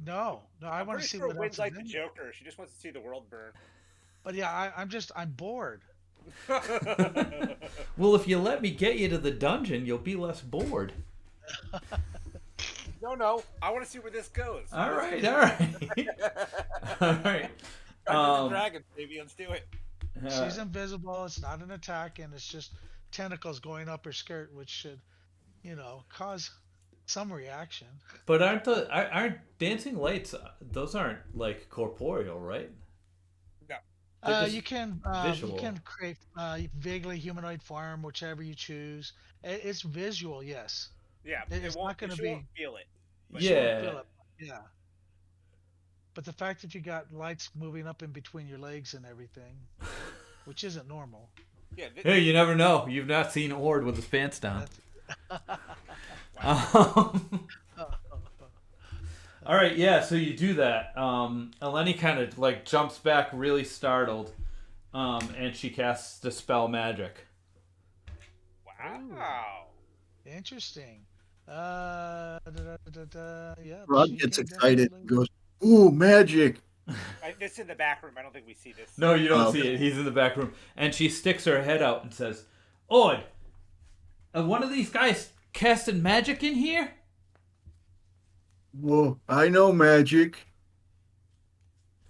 No, I want to see what else Wynn's is like in the there. Joker. She just wants to see the world burn. But yeah, I'm bored. Well, if you let me get you to the dungeon, you'll be less bored. No. I want to see where this goes. All right. All right. Dungeons and Dragons, baby. Let's do it. She's invisible. It's not an attack, and it's just tentacles going up her skirt, which should, cause some reaction. But aren't dancing lights? Those aren't like corporeal, right? No. Just You can visual. create vaguely humanoid form, whichever you choose. It's visual, yes. Yeah, It's not going to be. won't feel it. But She won't Yeah. feel it. Yeah. But the fact that you got lights moving up in between your legs and everything, which isn't normal. Yeah. Hey, you never know. You've not seen Ord with his pants down. All right, yeah. So you do that. Eleni kind of like jumps back, really startled, and she casts Dispel Magic. Wow. Interesting. Yeah. Rod she gets can excited definitely- and goes, "Ooh, magic!" This in the back room. I don't think we see this. No, you don't Oh. see it. He's in the back room, and she sticks her head out and says, "Ord, one of these guys casting magic in here? Well, I know magic.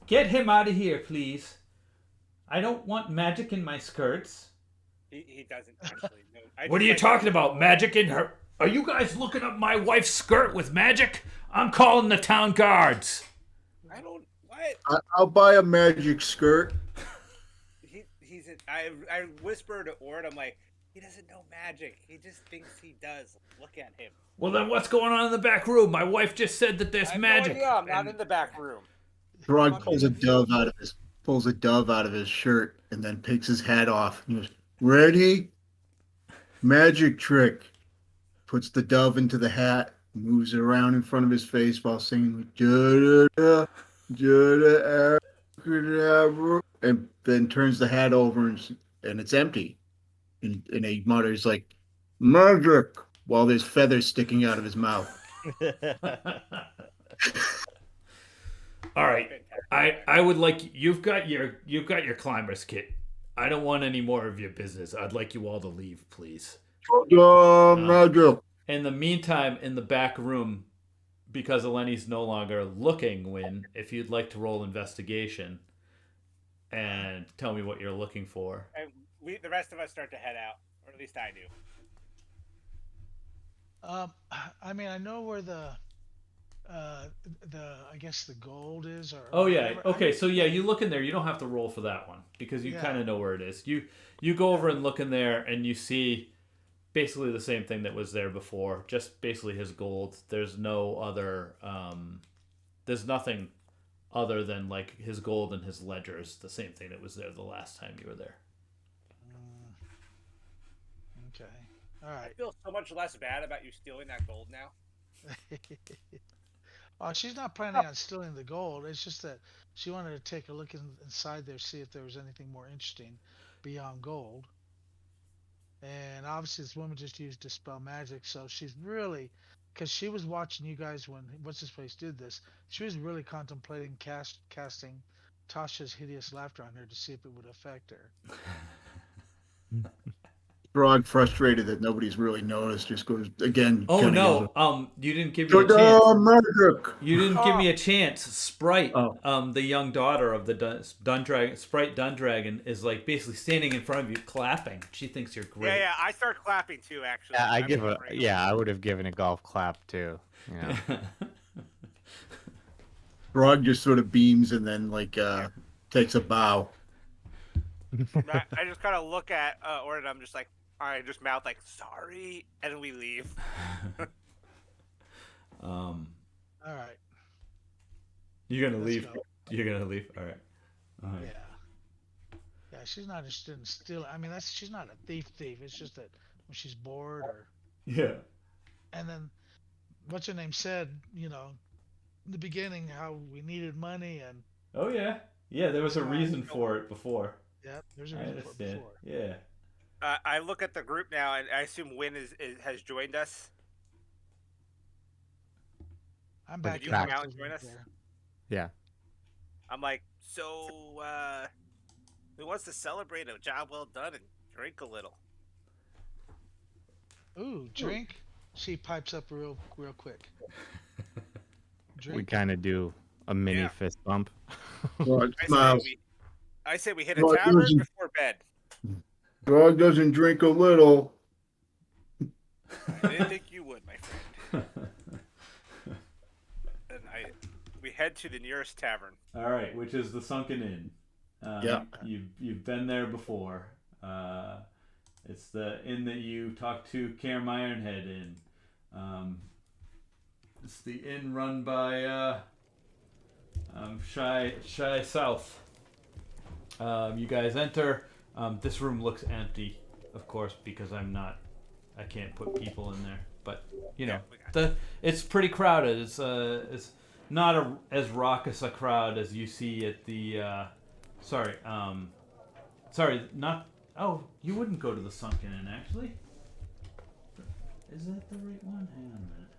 Get him out of here, please. I don't want magic in my skirts." He doesn't actually. No. What are you talking about? Magic in her? Are you guys looking up my wife's skirt with magic? I'm calling the town guards. I don't. What? I'll buy a magic skirt. I whispered to Ord. I'm like, he doesn't know magic. He just thinks he does. Look at him. Well, then what's going on in the back room? My wife just said that there's I have magic. No idea. I'm not And- in the back room. Throg pulls a dove out of his shirt and then takes his hat off. He goes, "Ready? Magic trick." Puts the dove into the hat, moves it around in front of his face while singing "Jada, Jada, abracadabra," and then turns the hat over and it's empty. And he mutters like, "Magic," while there's feathers sticking out of his mouth. All right. I would like you've got your climber's kit. I don't want any more of your business. I'd like you all to leave, please. Magic. In the meantime, in the back room, because Eleni's no longer looking, if you'd like to roll investigation and tell me what you're looking for. And the rest of us start to head out, or at least I do. I mean, I know where the I guess the gold is, or Oh yeah. whatever. Okay. So yeah, you look in there. You don't have to roll for that one because you Yeah. kind of know where it is. You go over and look in there, and you see basically the same thing that was there before. Just basically his gold. There's no other. There's nothing other than like his gold and his ledgers. The same thing that was there the last time you were there. Okay. All I right. feel so much less bad about you stealing that gold now. She's not planning on stealing the gold. It's just that she wanted to take a look inside there, see if there was anything more interesting beyond gold. And obviously, this woman just used Dispel Magic, so she's really, because she was watching you guys when what's his face did this. She was really contemplating casting Tasha's hideous laughter on her to see if it would affect her. Throg, frustrated that nobody's really noticed, just goes again. Oh kinda no! goes, You didn't give me a chance. "Jada, magic." You didn't give me a chance. Sprite, Oh. the young daughter of the Dundragon, Sprite Dundragon, is like basically standing in front of you, clapping. She thinks you're great. Yeah. I start clapping too. Actually. I would have given a golf clap too. You know. Throg just sort of beams and then takes a bow. I just kind of look at Ord, and I'm just like, I just mouth like, sorry, and we leave. All right. You're gonna Let's leave. go. You're gonna leave. All right. Yeah. Yeah, she's not interested in stealing. I mean, she's not a thief. It's just that when she's bored, or Yeah. and then what's her name said, in the beginning how we needed money, and Oh yeah. Yeah. There was a reason for it before. yeah, there's a I reason for it understand. before. Yeah. I look at the group now, and I assume Win has joined us. I'm back. you in come the out and business join us? there. Yeah. I'm like, so we want wants to celebrate a job well done and drink a little. Ooh, drink. She pipes up real quick. Drink. We kind of do a mini fist bump. Rod smiles. I say we hit a Rod tavern doesn't- before bed. Rod doesn't drink a little. I didn't think you would, my friend. And we head to the nearest tavern. All right, which is the Sunken Inn. Yeah. You've been there before. It's the inn that you talked to Kerm Ironhead in. It's the inn run by Shy South. You guys enter. This room looks empty, of course, because I can't put people in there. But you know, it's pretty crowded. It's not as raucous a crowd as you see at the. Sorry, not. Oh, you wouldn't go to the Sunken Inn, actually. Is that the right one? Hang on a minute.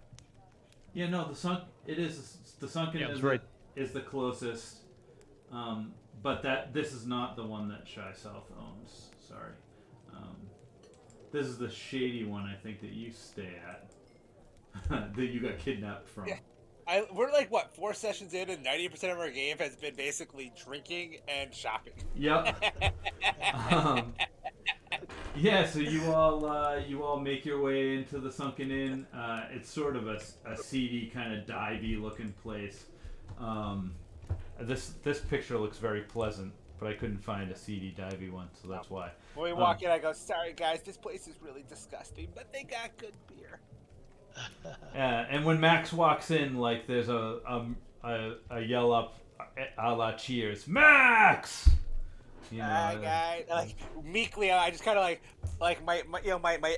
Yeah, no, it is the Sunken Inn right. is the closest. But this is not the one that Shy South owns. Sorry. This is the shady one, I think, that you stay at. That you got kidnapped from. Yeah. We're like, 4 sessions in, and 90% of our game has been basically drinking and shopping. Yep. Yeah, so you all make your way into the Sunken Inn. It's sort of a seedy, kind of divey looking place. This picture looks very pleasant, but I couldn't find a seedy, divey one, so that's why. When we walk in, I go, "Sorry guys, this place is really disgusting, but they got good beer." And when Max walks in, like there's a yell up, a la Cheers, Max. You know, Hi guys, like meekly, I just kind of like my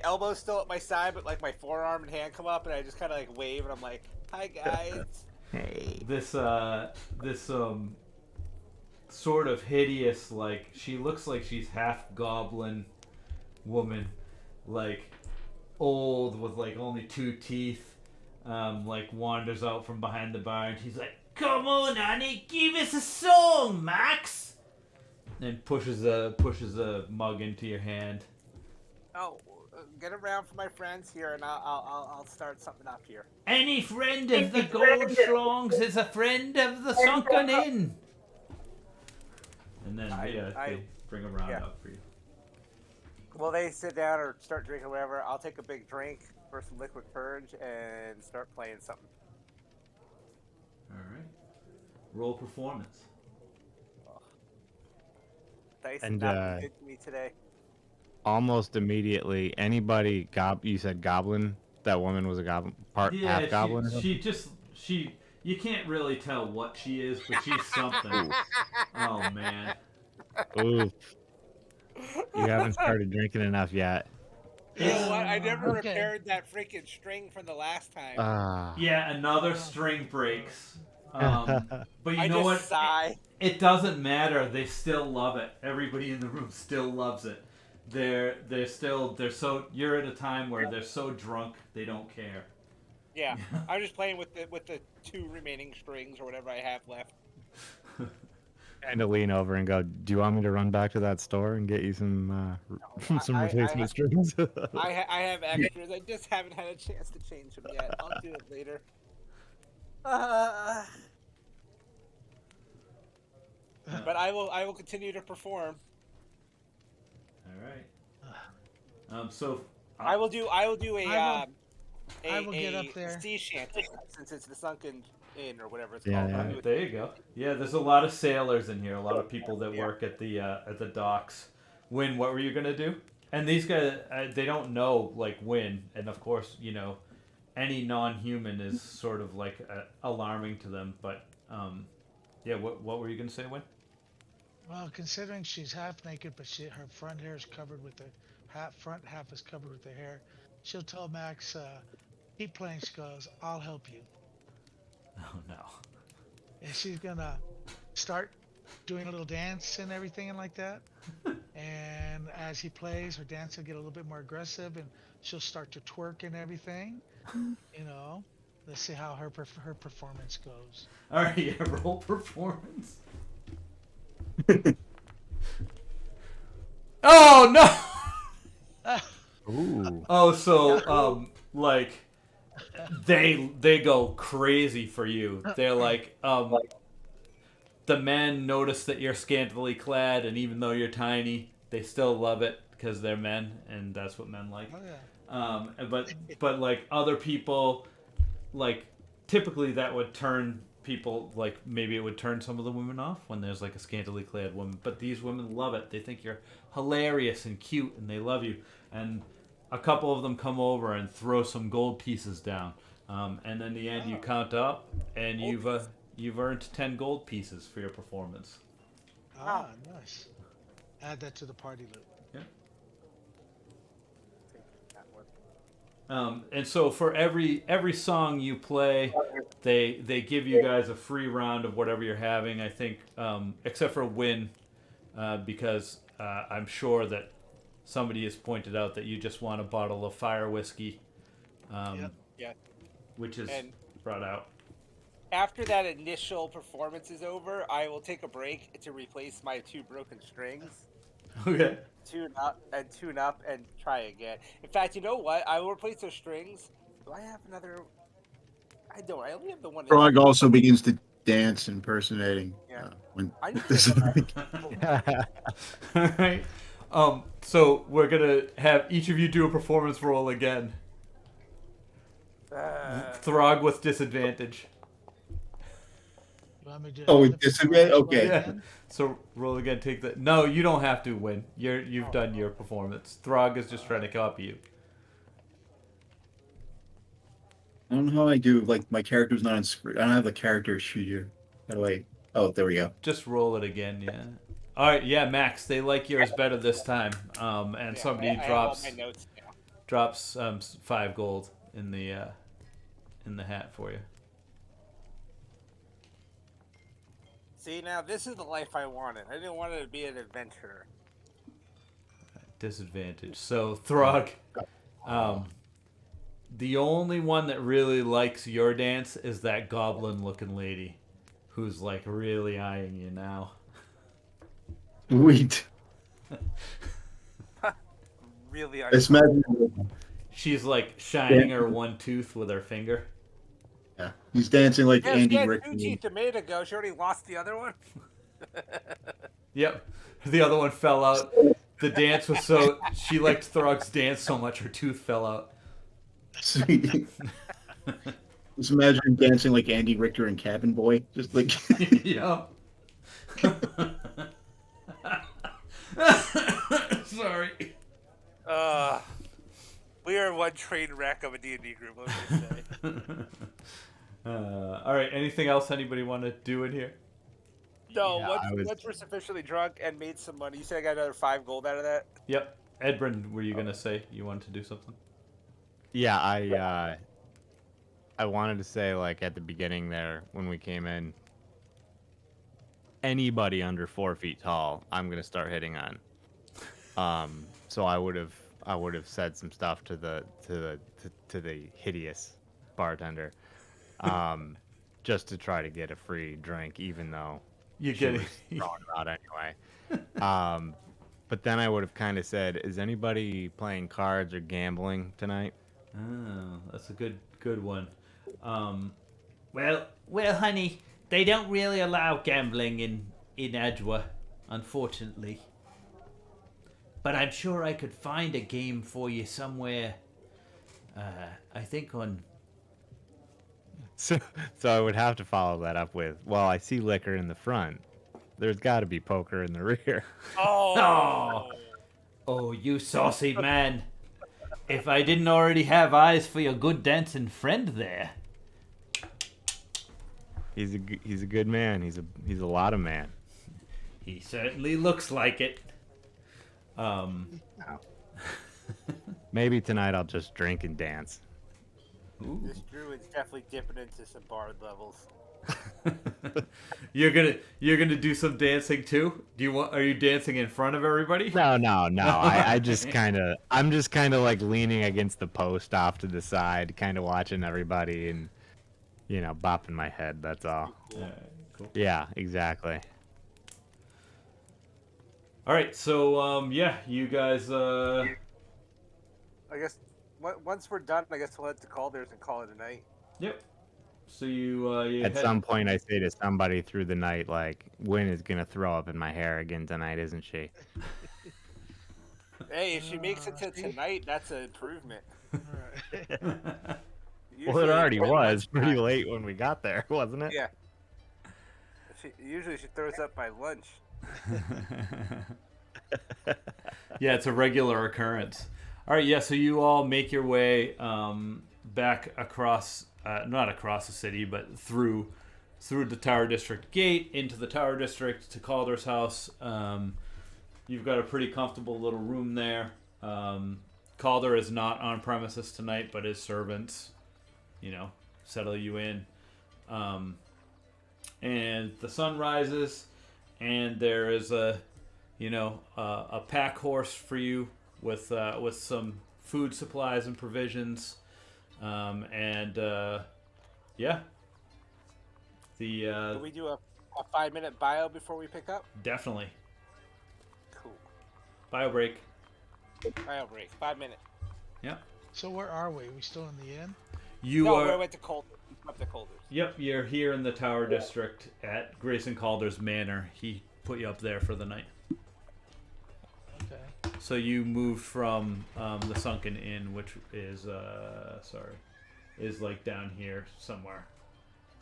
elbow's still at my side, but like my forearm and hand come up, and I just kind of like wave, and I'm like, "Hi guys." Hey. This sort of hideous, like she looks like she's half goblin woman, like old with like only 2 teeth, like wanders out from behind the bar, and she's like, "Come on, honey, give us a song, Max," and pushes a mug into your hand. Oh, get around for my friends here, and I'll start something up here. Any friend of the Goldschlongs is a friend of the Sunken Inn. And then they bring a round up for you. Well, they sit down or start drinking whatever. I'll take a big drink for some liquid courage and start playing something. All right. Roll performance. Dice And, not been good to me today. Almost immediately, anybody you said goblin? That woman was a goblin, half goblin or something? She you can't really tell what she is, but she's something. Oh man. Oof. You haven't started drinking enough yet. You know what? I never Okay. repaired that freaking string from the last time. Yeah, another string breaks. But you I know just what? sigh. It doesn't matter. They still love it. Everybody in the room still loves it. They're so you're at a time where they're so drunk they don't care. Yeah, I'm just playing with the 2 remaining strings or whatever I have left. And to lean over and go, "Do you want me to run back to that store and get you some replacement strings?" I have extras. I just haven't had a chance to change them yet. I'll do it later. But I will continue to perform. All right. So I will do I will get a up there. sea shanty since it's the Sunken Inn or whatever it's Yeah, called. yeah. I'll do it. there you go. Yeah, there's a lot of sailors in here. A lot of people that work at the docks. Win, what were you gonna do? And these guys, they don't know like Win, and of course, you know, any non-human is sort of like alarming to them. But yeah, what were you gonna say, Win? Well, considering she's half naked, but her front hair is covered with the front half is covered with the hair, she'll tell Max, keep playing. She goes, "I'll help you," Oh no. and she's gonna start doing a little dance and everything and like that. And as he plays, her dance will get a little bit more aggressive, and she'll start to twerk and everything. You know, let's see how her performance goes. All right, yeah, roll performance. Oh no! Ooh. Oh, so like they go crazy for you. They're like the men notice that you're scantily clad, and even though you're tiny, they still love it because they're men, and that's what men like. Oh yeah. But like other people, like typically that would turn people, like maybe it would turn some of the women off when there's like a scantily clad woman. But these women love it. They think you're hilarious and cute, and they love you. And a couple of them come over and throw some gold pieces down. And in the end, you count up, and you've earned 10 gold pieces for your performance. Ah, nice. Add that to the party loot. And so for every song you play, they give you guys a free round of whatever you're having. I think, except for Win, because I'm sure that somebody has pointed out that you just want a bottle of fire whiskey, Yeah. which is And brought out. after that initial performance is over, I will take a break to replace my 2 broken strings. Okay. Tune up and try again. In fact, you know what? I will replace those strings. Do I have another? I don't. I only have the one. Frog also begins to dance, impersonating. Yeah. When I need to this get All right. So we're gonna have each of you do a performance roll again. Throg with disadvantage. You want me to Oh, add with the disadvantage? performance Okay. roll Yeah. again? So roll again. Take the. No, you don't have to win. You've done your performance. Throg is just trying to copy you. I don't know how I do. Like my character's not on screen. I don't have the character sheet here. How do I? Oh, there we go. Just roll it again. Yeah. All right. Yeah, Max. They like yours better this time. And somebody I have drops all my notes now. drops 5 gold in the hat for you. See, now this is the life I wanted. I didn't want it to be an adventurer. Disadvantage. So Throg, the only one that really likes your dance is that goblin-looking lady, who's like really eyeing you now. Sweet. Really It's magic. She's like shining her one tooth with her finger. Yeah, he's dancing like Yeah, Andy she had Rick. 2 teeth a minute ago. She already lost the other one. Yep. The other one fell out. The dance was so... She liked Throg's dance so much her tooth fell out. Sweet. Just imagine him dancing like Andy Richter and Cabin Boy. Just like Yep. Sorry. We are one train wreck of a D&D group, let me say. All right. Anything else anybody want to do in here? No, Yeah, once we're sufficiently drunk and made some money, you said I got another 5 gold out of that? Yep. Edbrand, were you gonna say you wanted to do something? Yeah, I wanted to say, like, at the beginning there when we came in, anybody under 4 feet tall, I'm gonna start hitting on. So I would have said some stuff to the hideous bartender, just to try to get a free drink, even though You she get was throwing her out anyway. But then I would have kind of said, "Is anybody playing cards or gambling tonight?" Oh, that's a good one. Well, honey, they don't really allow gambling in Adwa, unfortunately. But I'm sure I could find a game for you somewhere. I think on... So I would have to follow that up with, "Well, I see liquor in the front. There's got to be poker in the rear." Oh! Oh, you saucy man. If I didn't already have eyes for your good dancing friend there. He's a good man. He's a lot of man. He certainly looks like it. Maybe tonight I'll just drink and dance. Ooh. This druid's definitely dipping into some bard levels. You're gonna do some dancing too? Are you dancing in front of everybody? No. I'm just kind of like leaning against the post off to the side, kind of watching everybody and, bopping my head. That's all. Alright, cool. Yeah, exactly. All right, so yeah, you guys. I guess once we're done, I guess we'll head to Calder's and call it a night. Yep. So you At some point, I say to somebody through the night, like, Wynn is going to throw up in my hair again tonight, isn't she? Hey, if she makes it to See? tonight, that's an improvement. All right. Well, it already at was pretty lunchtime- late when we got there, wasn't it? Yeah. Usually she throws up by lunch. Yeah, it's a regular occurrence. All right, yeah, so you all make your way back across, not across the city, but through the Tower District gate into the Tower District to Calder's house. You've got a pretty comfortable little room there. Calder is not on premises tonight, but his servants, settle you in. And the sun rises, and there is a pack horse for you with some food supplies and provisions, yeah. Do we do a 5-minute bio before we pick up? Definitely Cool. bio break. Bio break. 5 minutes. Yeah, So where are we? We still in the inn? you No, are. we went to Calder. Up to Calder's. Yep, you're here in the Tower District at Greyson Calder's manor. He put you up there for the night. Okay. So you moved from the Sunken Inn, which is is like down here somewhere,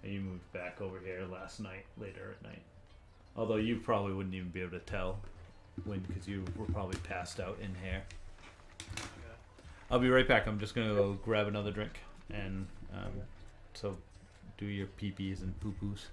and you moved back over here later at night. Although you probably wouldn't even be able to tell because you were probably passed out in here. I'll be right back. I'm just gonna go grab another drink, and so do your pee-pees and poo-poos.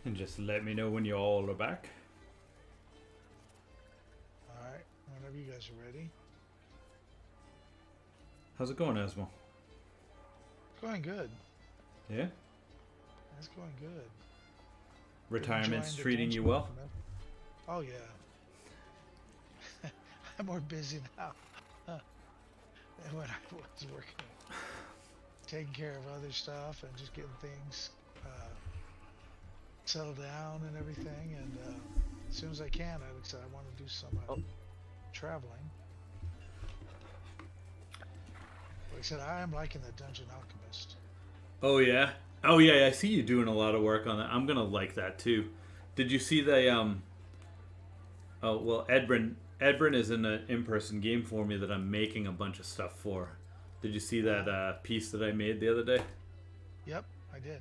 And just let me know when you all are back. All right. Whenever you guys are ready. How's it going, Esmo? It's going good. Yeah? It's going good. Retirement's Enjoying the treating you dungeon well? Oh yeah. I'm more busy now than when I was working. Taking care of other stuff and just getting things settled down and everything. And as soon as I can, like I said, I want to do some traveling. Like I said, I am liking the Dungeon Alchemist. Oh yeah? Oh yeah, I see you doing a lot of work on that. I'm gonna like that too. Did you see the oh well, Edbrin is in an in-person game for me that I'm making a bunch of stuff for. Did you see that piece that I made the other day? Yep, I did.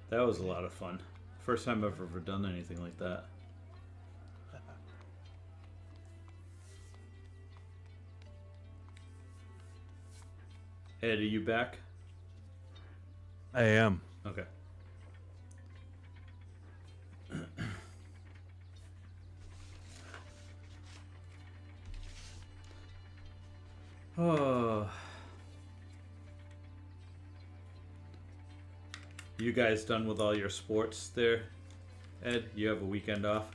That was a lot of fun. First time I've ever done anything like that. Ed, are you back? I am. Okay. Oh. You guys done with all your sports there, Ed? You have a weekend off?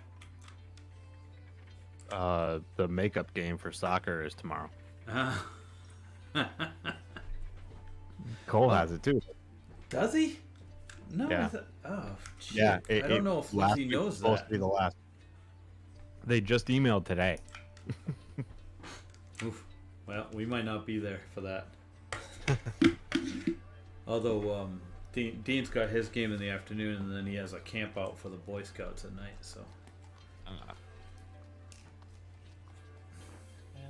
The makeup game for soccer is tomorrow. Cole has it too. Does he? No. Yeah. Oh, shit. Yeah, I don't know if last he week knows was supposed that. to be the last They just emailed today. Oof. Well, we might not be there for that. Although Dean's got his game in the afternoon, and then he has a camp out for the Boy Scouts at night. So. Man,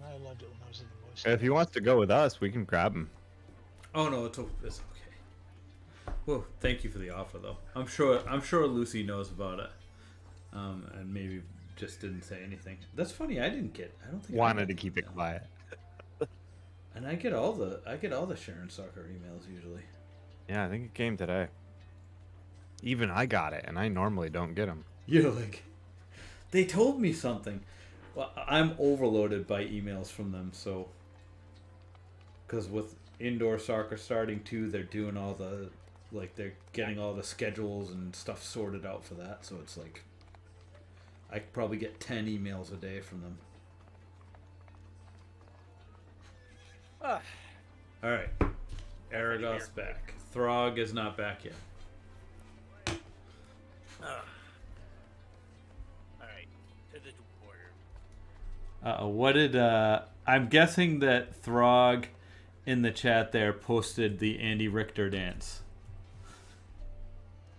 I loved it when I was in the Boy If Scouts. he wants to go with us, we can grab him. Oh no, it's okay. Well, thank you for the offer, though. I'm sure Lucy knows about it, and maybe just didn't say anything. That's funny. I don't think Wanted to keep it quiet. And I get all the Sharon Soccer emails usually. Yeah, I think it came today. Even I got it, and I normally don't get them. You're like, they told me something. Well, I'm overloaded by emails from them, so because with indoor soccer starting too, they're doing all the they're getting all the schedules and stuff sorted out for that. So it's like I probably get 10 emails a day from them. Ah, All right, Aragorn's back. Throg is not back yet. all right, to the border. What did I'm guessing that Throg in the chat there posted the Andy Richter dance.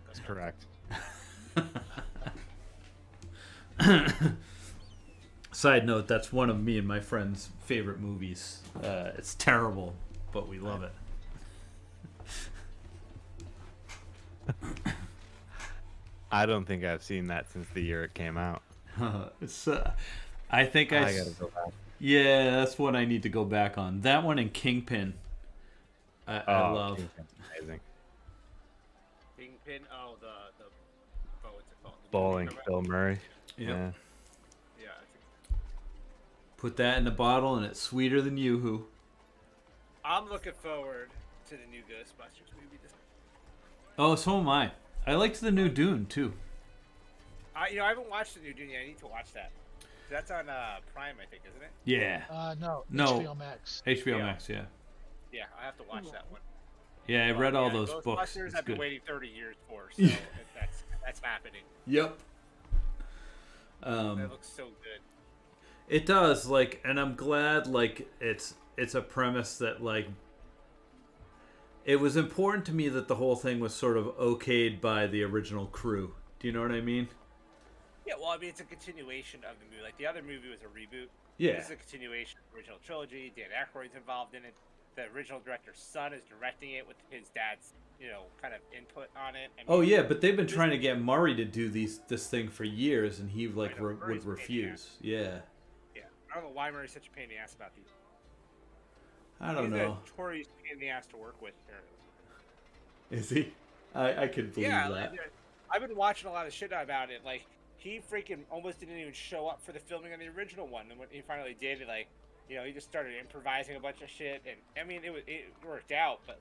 That's correct. Side note, that's one of me and my friend's favorite movies. It's terrible, but we love it. I don't think I've seen that since the year it came out. It's, I think I gotta go back. Yeah, that's one I need to go back on. That one and Kingpin. I love. Kingpin's amazing. Kingpin. Oh, the what's it called? Bowling, Bill Murray. Yep. Yeah. Yeah. Put that in a bottle and it's sweeter than Yoo-hoo. I'm looking forward to the new Ghostbusters movie. Oh, so am I. I liked the new Dune too. I haven't watched the new Dune yet. I need to watch that. That's on Prime, I think, isn't it? Yeah. No, No. HBO Max. HBO Yeah. Max, yeah. Yeah, I have to watch that one. Yeah, I read all Yeah, those books. Ghostbusters It's I've been good. waiting 30 years for, so Yeah. that's happening. Yep. That looks so good. It does, and I'm glad, it's a premise that, it was important to me that the whole thing was sort of okayed by the original crew. Do you know what I mean? Yeah, well, I mean, it's a continuation of the movie. Like, the other movie was a reboot. Yeah. This is a continuation of the original trilogy. Dan Aykroyd's involved in it. The original director's son is directing it with his dad's, kind of input on it. I mean, Oh yeah, but they've been trying to get Murray to do this thing for years, and he I know, would Murray's a pain in the refuse. Yeah. Yeah. I don't know why Murray's such a pain in the ass about these. I don't He's know. a notorious pain in the ass to work with, apparently. Is he? I could believe Yeah, that. I've been watching a lot of shit about it. Like, he freaking almost didn't even show up for the filming on the original one, and when he finally did, he just started improvising a bunch of shit, and I mean, it worked out, but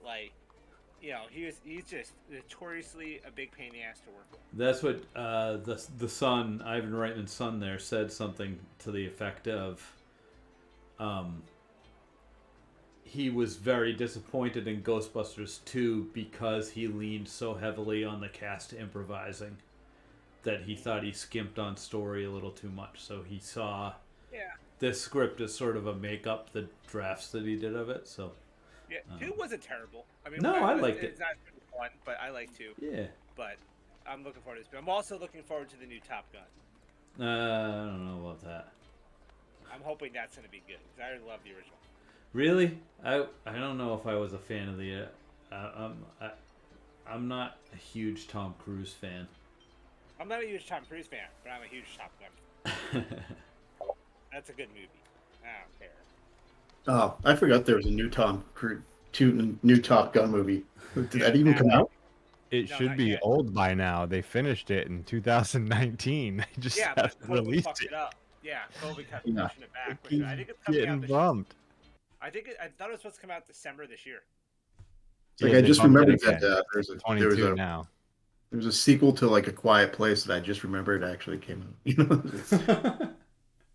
he's just notoriously a big pain in the ass to work with. That's what the son, Ivan Reitman's son, there said something to the effect of, he was very disappointed in Ghostbusters 2 because he leaned so heavily on the cast improvising that he thought he skimped on story a little too much. So he saw this script as sort of a make up the drafts that he did of it. So Yeah, 2 wasn't terrible. I mean, No, I liked it. It's not super fun, but I like 2. yeah, But I'm looking forward to this. But I'm also looking forward to the new Top Gun. I don't know about that. I'm hoping that's going to be good, because I love the original. Really, I don't know if I was a fan of the. I'm not a huge Tom Cruise fan. I'm not a huge Tom Cruise fan, but I'm a huge Top Gun. That's a good movie. I don't care. Oh, I forgot there was a new new Top Gun movie. Did that even come out? It No, should not be yet. old by now. They finished it in 2019. They just Yeah, but haven't COVID released fucked it. it up. Yeah, COVID kept Yeah. pushing it back. But Keeps I think it's coming out getting this year. bumped. I thought it was supposed to come out December this year. Like Yeah, I they just bumped it remembered again. that It's there 22 was a now. sequel to A Quiet Place that I just remembered actually came out.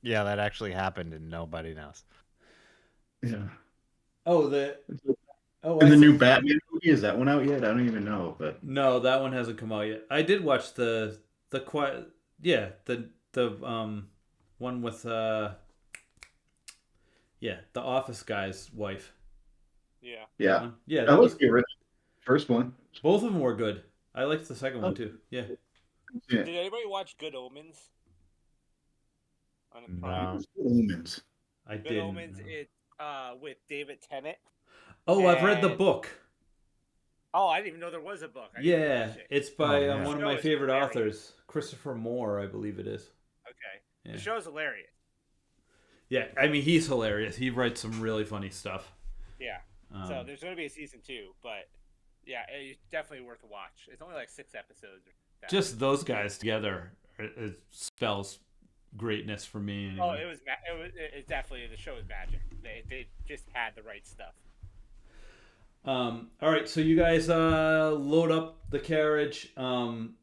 Yeah, that actually happened and nobody knows. Yeah. and And the new Batman movie, is that one out yet? I don't even know, but No, that one hasn't come out yet. I did watch the One with yeah, the Office guy's wife. Yeah. Yeah, Yeah, that that was was the original first one. both of them were good. I liked the second one too. Yeah. Yeah. Did anybody watch Good Omens on the Prime? No. Omens. I Good didn't. Omens. No. It's with David Tennant. Oh, I've read the and- book. Oh, I didn't even know there was a book. I need to Yeah, watch it. it's by Oh, yeah. one of The my show is favorite hilarious. authors, Christopher Moore, I believe it is. Okay. Yeah. The show's hilarious. Yeah, I mean he's hilarious. He writes some really funny stuff. Yeah. So there's going to be a season 2, but yeah, it's definitely worth a watch. It's only like 6 episodes. Or that. Just those guys together, it spells greatness for me. Oh, Anyway. it definitely, the show is magic. They just had the right stuff. All right, so you guys load up the carriage, and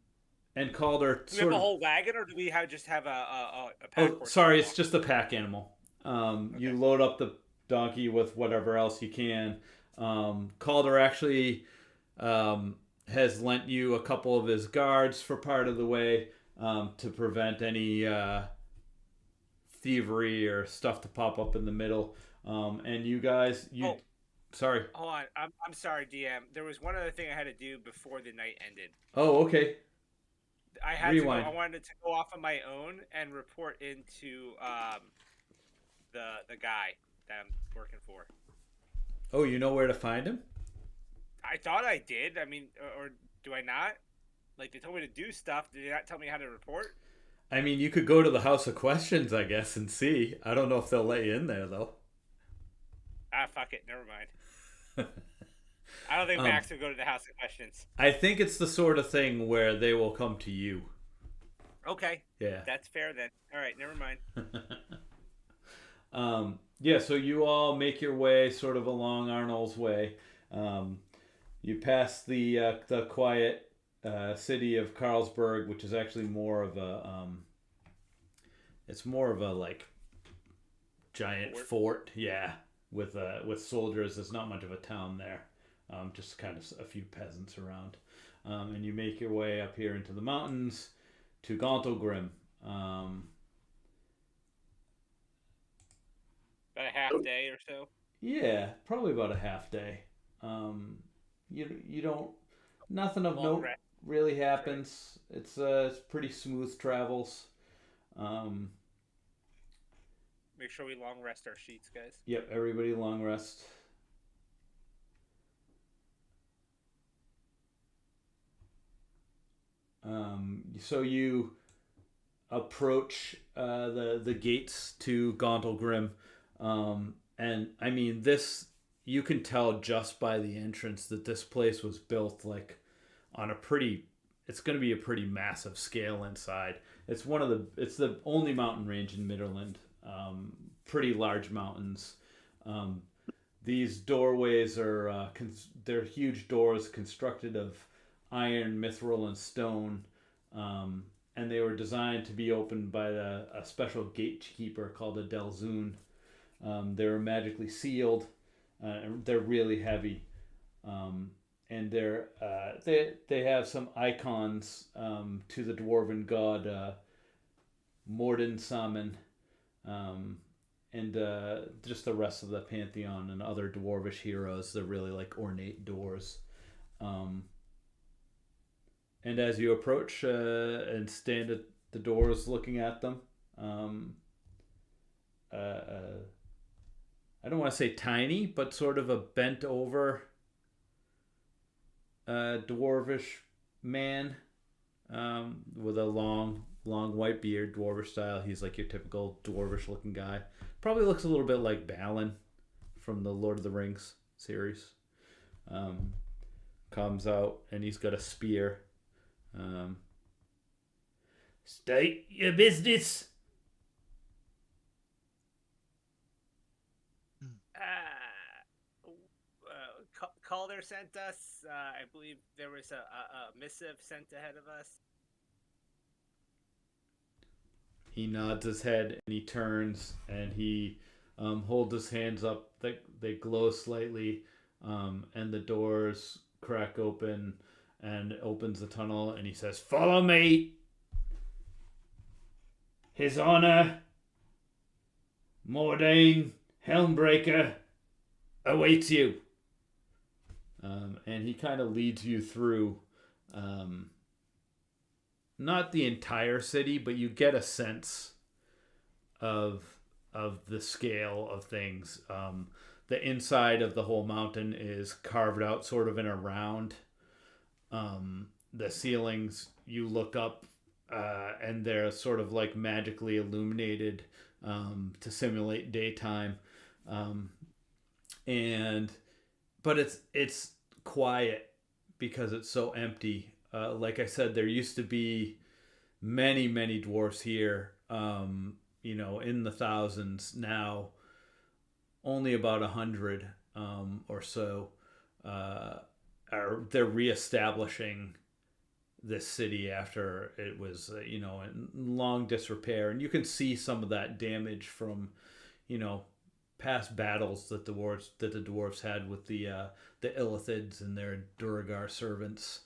Calder Do we have a whole wagon, or do we just have a pack Oh, horse? sorry, it's just a pack animal. You load up the donkey with whatever else you can. Calder actually has lent you a couple of his guards for part of the way to prevent any thievery or stuff to pop up in the middle. And you guys, sorry. Hold on. I'm sorry, DM. There was one other thing I had to do before the night ended. Oh, okay. I had Rewind. I wanted to go off on my own and report into the guy that I'm working for. Oh, you know where to find him? I thought I did. I mean, or do I not? Like, they told me to do stuff. Did they not tell me how to report? I mean, you could go to the House of Questions, I guess, and see. I don't know if they'll let you in there, though. Ah, fuck it. Never mind. I don't think Max would go to the House of Questions. I think it's the sort of thing where they will come to you. Okay. Yeah. That's fair then. All right, never mind. Yeah, so you all make your way sort of along Arnold's Way. You pass the quiet city of Carlsberg, which is actually more of a like giant fort. Yeah, with soldiers. There's not much of a town there. Just kind of a few peasants around. And you make your way up here into the mountains to Gauntlgrym. About a half day or so. Yeah, probably about a half day. You don't, nothing of note really happens. It's pretty smooth travels. Make sure we long rest our sheets, guys. Yep, everybody long rest. So you approach the gates to Gauntlgrym, and I mean this. You can tell just by the entrance that this place was built like on a pretty. It's going to be a pretty massive scale inside. It's the only mountain range in Midderland. Pretty large mountains. These doorways are they're huge doors constructed of iron, mithril, and stone, and they were designed to be opened by a special gatekeeper called a Delzoon. They were magically sealed. They're really heavy, and they have some icons to the dwarven god Morden Saman, and just the rest of the pantheon and other dwarvish heroes. They're really like ornate doors. And as you approach and stand at the doors looking at them, I don't want to say tiny, but sort of a bent over dwarvish man with a long white beard, dwarvish style. He's like your typical dwarvish looking guy. Probably looks a little bit like Balin from the Lord of the Rings series. Comes out and he's got a spear. State your business. Calder sent us. I believe there was a missive sent ahead of us. He nods his head and he turns and he holds his hands up. They glow slightly, and the doors crack open and opens the tunnel. And he says, "Follow me. His Honor, Mordain, Helmbreaker awaits you. And he kind of leads you through, not the entire city, but you get a sense of the scale of things. The inside of the whole mountain is carved out sort of in a round. The ceilings, you look up, and they're sort of like magically illuminated to simulate daytime. But it's quiet because it's so empty. Like I said, there used to be many dwarves here, in the thousands. Now only about 100 or so they're reestablishing this city after it was in long disrepair, and you can see some of that damage from past battles that the dwarves had with the Illithids and their Duragar servants.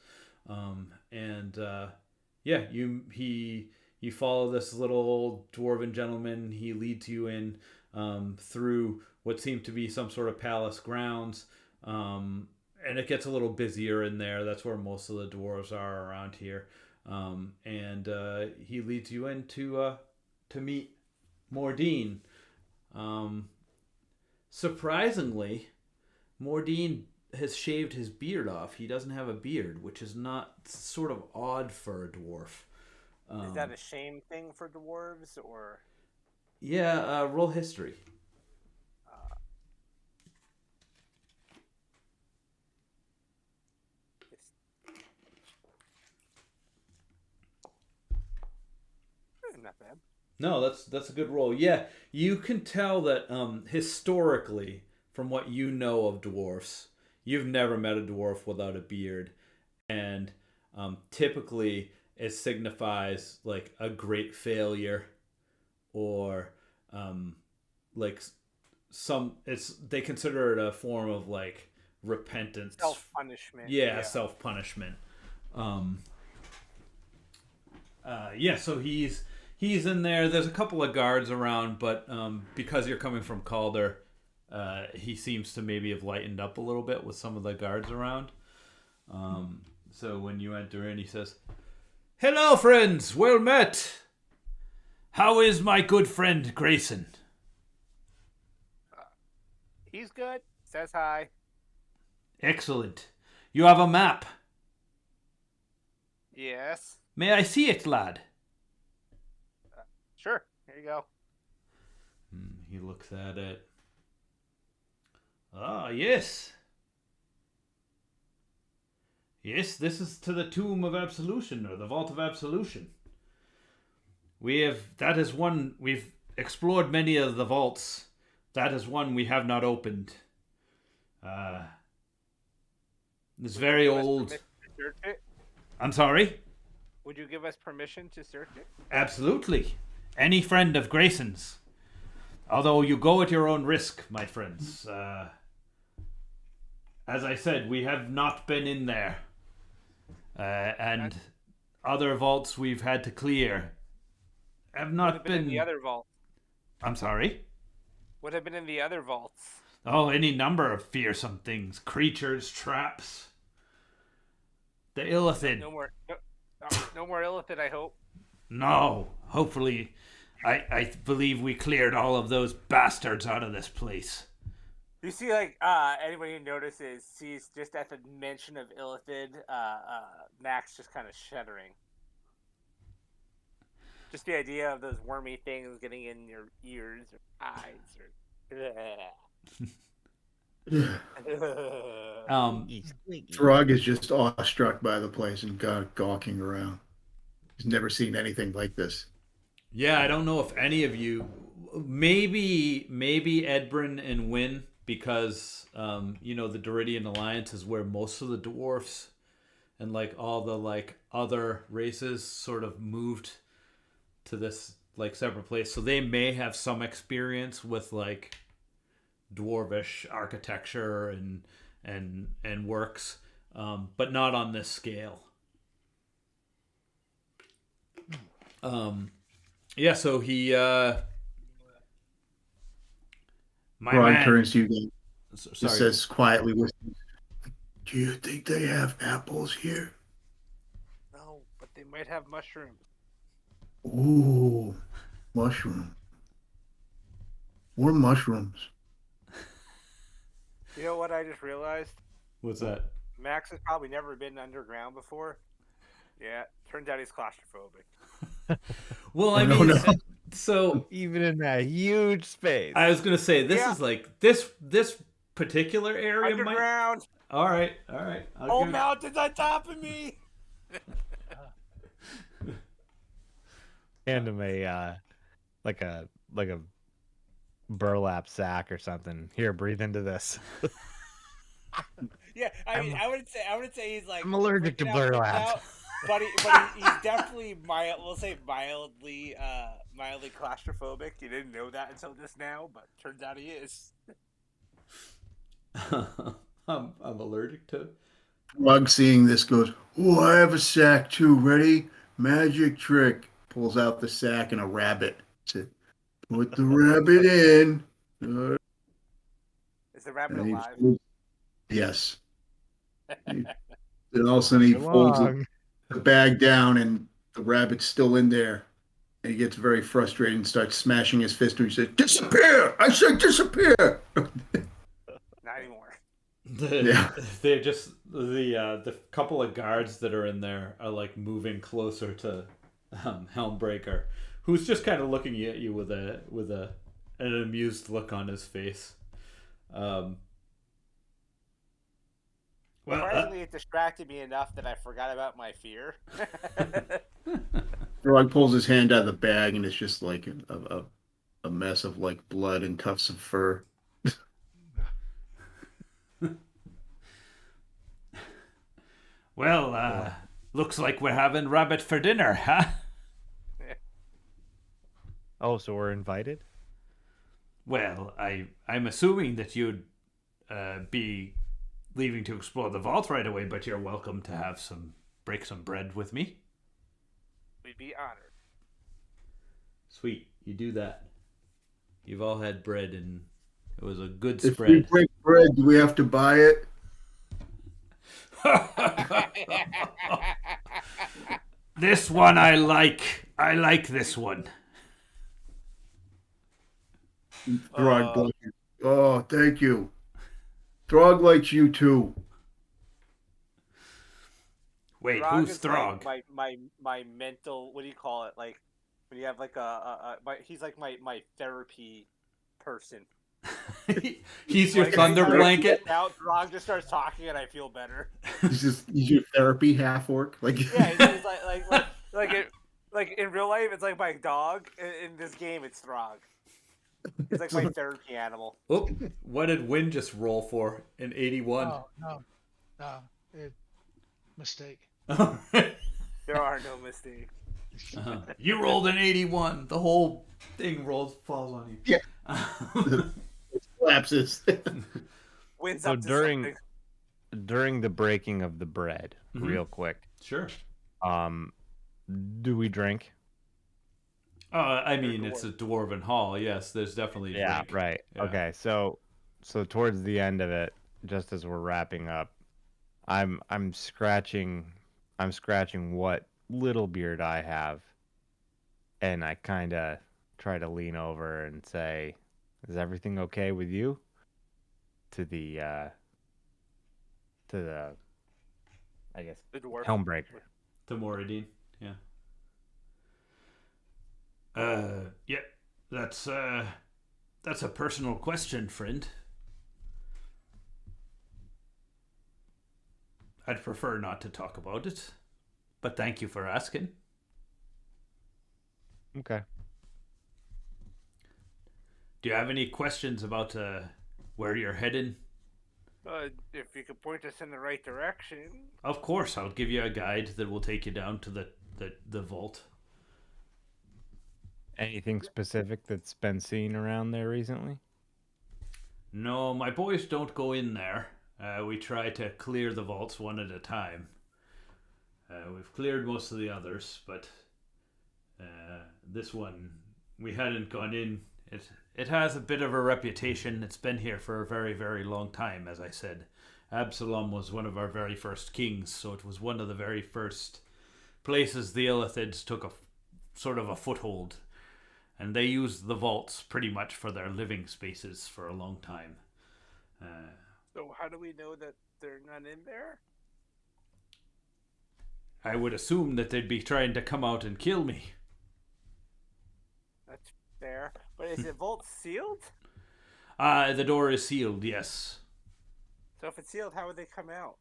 You follow this little old dwarven gentleman. He leads you in through what seemed to be some sort of palace grounds, and it gets a little busier in there. That's where most of the dwarves are around here. He leads you in to meet Mordain. Surprisingly, Mordain has shaved his beard off. He doesn't have a beard, which is not sort of odd for a dwarf. Is that a shame thing for dwarves, or? Yeah, roll history. Not bad. No, that's a good roll. Yeah, you can tell that historically, from what you know of dwarfs, you've never met a dwarf without a beard, and typically it signifies like a great failure, or they consider it a form of like repentance, self-punishment. Yeah. Self-punishment. So he's in there. There's a couple of guards around, but because you're coming from Calder, he seems to maybe have lightened up a little bit with some of the guards around. So when you enter in, he says, "Hello, friends. Well met. How is my good friend Greyson?" He's good. Says hi. Excellent. You have a map. Yes. May I see it, lad? Sure. Here you go. He looks at it. Ah, yes. Yes, this is to the Tomb of Absolution, or the Vault of Absolution. We've explored many of the vaults. That is one we have not opened. It's very old. I'm sorry? Would you give us permission to search it? Absolutely. Any friend of Greyson's. Although you go at your own risk, my friends. As I said, we have not been in there. And other vaults we've had to clear have not been in the other vault. I'm sorry? What have been in the other vaults? Oh, any number of fearsome things. Creatures, traps. The Illithid. No more Illithid, I hope. No. Hopefully, I believe we cleared all of those bastards out of this place. You see, anybody who notices sees just at the mention of Illithid, Max just kind of shuddering. Just the idea of those wormy things getting in your ears or eyes or. Throg is just awestruck by the place and gawking around. He's never seen anything like this. Yeah, I don't know if any of you, maybe Edbrin and Wynn, because the Doridian Alliance is where most of the dwarfs and all the other races sort of moved to this separate place, so they may have some experience with dwarvish architecture and works, but not on this scale. So he My Ron man. turns to you again. Just Sorry. says quietly, "Do you think they have apples here?" No, but they might have mushrooms. Ooh, mushroom. More mushrooms. You know what I just realized? What's that? Max has probably never been underground before. Yeah, turns out he's claustrophobic. Well, I No, mean, no. so Even in that huge space. I was gonna say this Yeah. is like this particular area might. Underground! All right. Whole mountains on top of me! Hand him like a burlap sack or something. Here, breathe into this. Yeah, I mean, I would say he's like. I'm allergic to freaking out, burlap. but he's definitely we'll say mildly claustrophobic. You didn't know that until just now, but turns out he is. I'm allergic to. Rug seeing this goes, "Oh, I have a sack too. Ready? Magic trick." Pulls out the sack and a rabbit. Said, "Put the rabbit in." Is the rabbit And he alive? folds- yes. And all of a sudden he folds the bag down and the rabbit's still in there. And he gets very frustrated and starts smashing his fist and he says, "Disappear! I said disappear!" Not anymore. Yeah. They're just the couple of guards that are in there are like moving closer to Helmbreaker, who's just kind of looking at you with an amused look on his face. Surprisingly, it distracted me enough that I forgot about my fear. Rug pulls his hand out of the bag and it's just like a mess of like blood and tufts of fur. Well, looks like we're having rabbit for dinner, huh? Oh, so we're invited? Well, I'm assuming that you'd be leaving to explore the vault right away, but you're welcome to break some bread with me. We'd be honored. Sweet, you do that. You've all had bread, and it was a good If we spread. break bread, do we have to buy it? This one I like. I like this one. Throg, oh, thank you. Throg likes you too. Wait, Throg who's is Throg? like my mental. What do you call it? Like when you have like he's like my therapy person. He's your Like, thunder every time I blanket. get out, Throg just starts talking, and I feel better. He's your therapy half orc. Like Yeah, he's like in real life, it's like my dog. In this game, it's Throg. It's like my therapy animal. Oh, what did Win just roll for in 81? Oh no, mistake. There are no mistakes. You rolled an 81. The whole thing falls on you. Yeah. It collapses. Wins So up to something. during the breaking of the bread, Mhm. real quick, Sure. do we drink? I mean, it's a dwarven hall. Yes, there's definitely a drink. Right. Yeah. Okay, so towards the end of it, just as we're wrapping up, I'm scratching what little beard I have, and I kind of try to lean over and say, "Is everything okay with you?" To the I guess The dwarf. Helmbreaker. To Moradine. Yeah. Yeah. That's a personal question, friend. I'd prefer not to talk about it, but thank you for asking. Okay. Do you have any questions about where you're heading? If you could point us in the right direction. Of course, I'll give you a guide that will take you down to the vault. Anything specific that's been seen around there recently? No, my boys don't go in there. We try to clear the vaults one at a time. We've cleared most of the others, but this one, we hadn't gone in It has a bit of a reputation. It's been here for a very, very long time, as I said. Absalom was one of our very first kings, so it was one of the very first places the Illithids took a sort of a foothold. And they used the vaults pretty much for their living spaces for a long time. So how do we know that they're not in there? I would assume that they'd be trying to come out and kill me. That's fair. But is the vault sealed? The door is sealed, yes. So if it's sealed, how would they come out?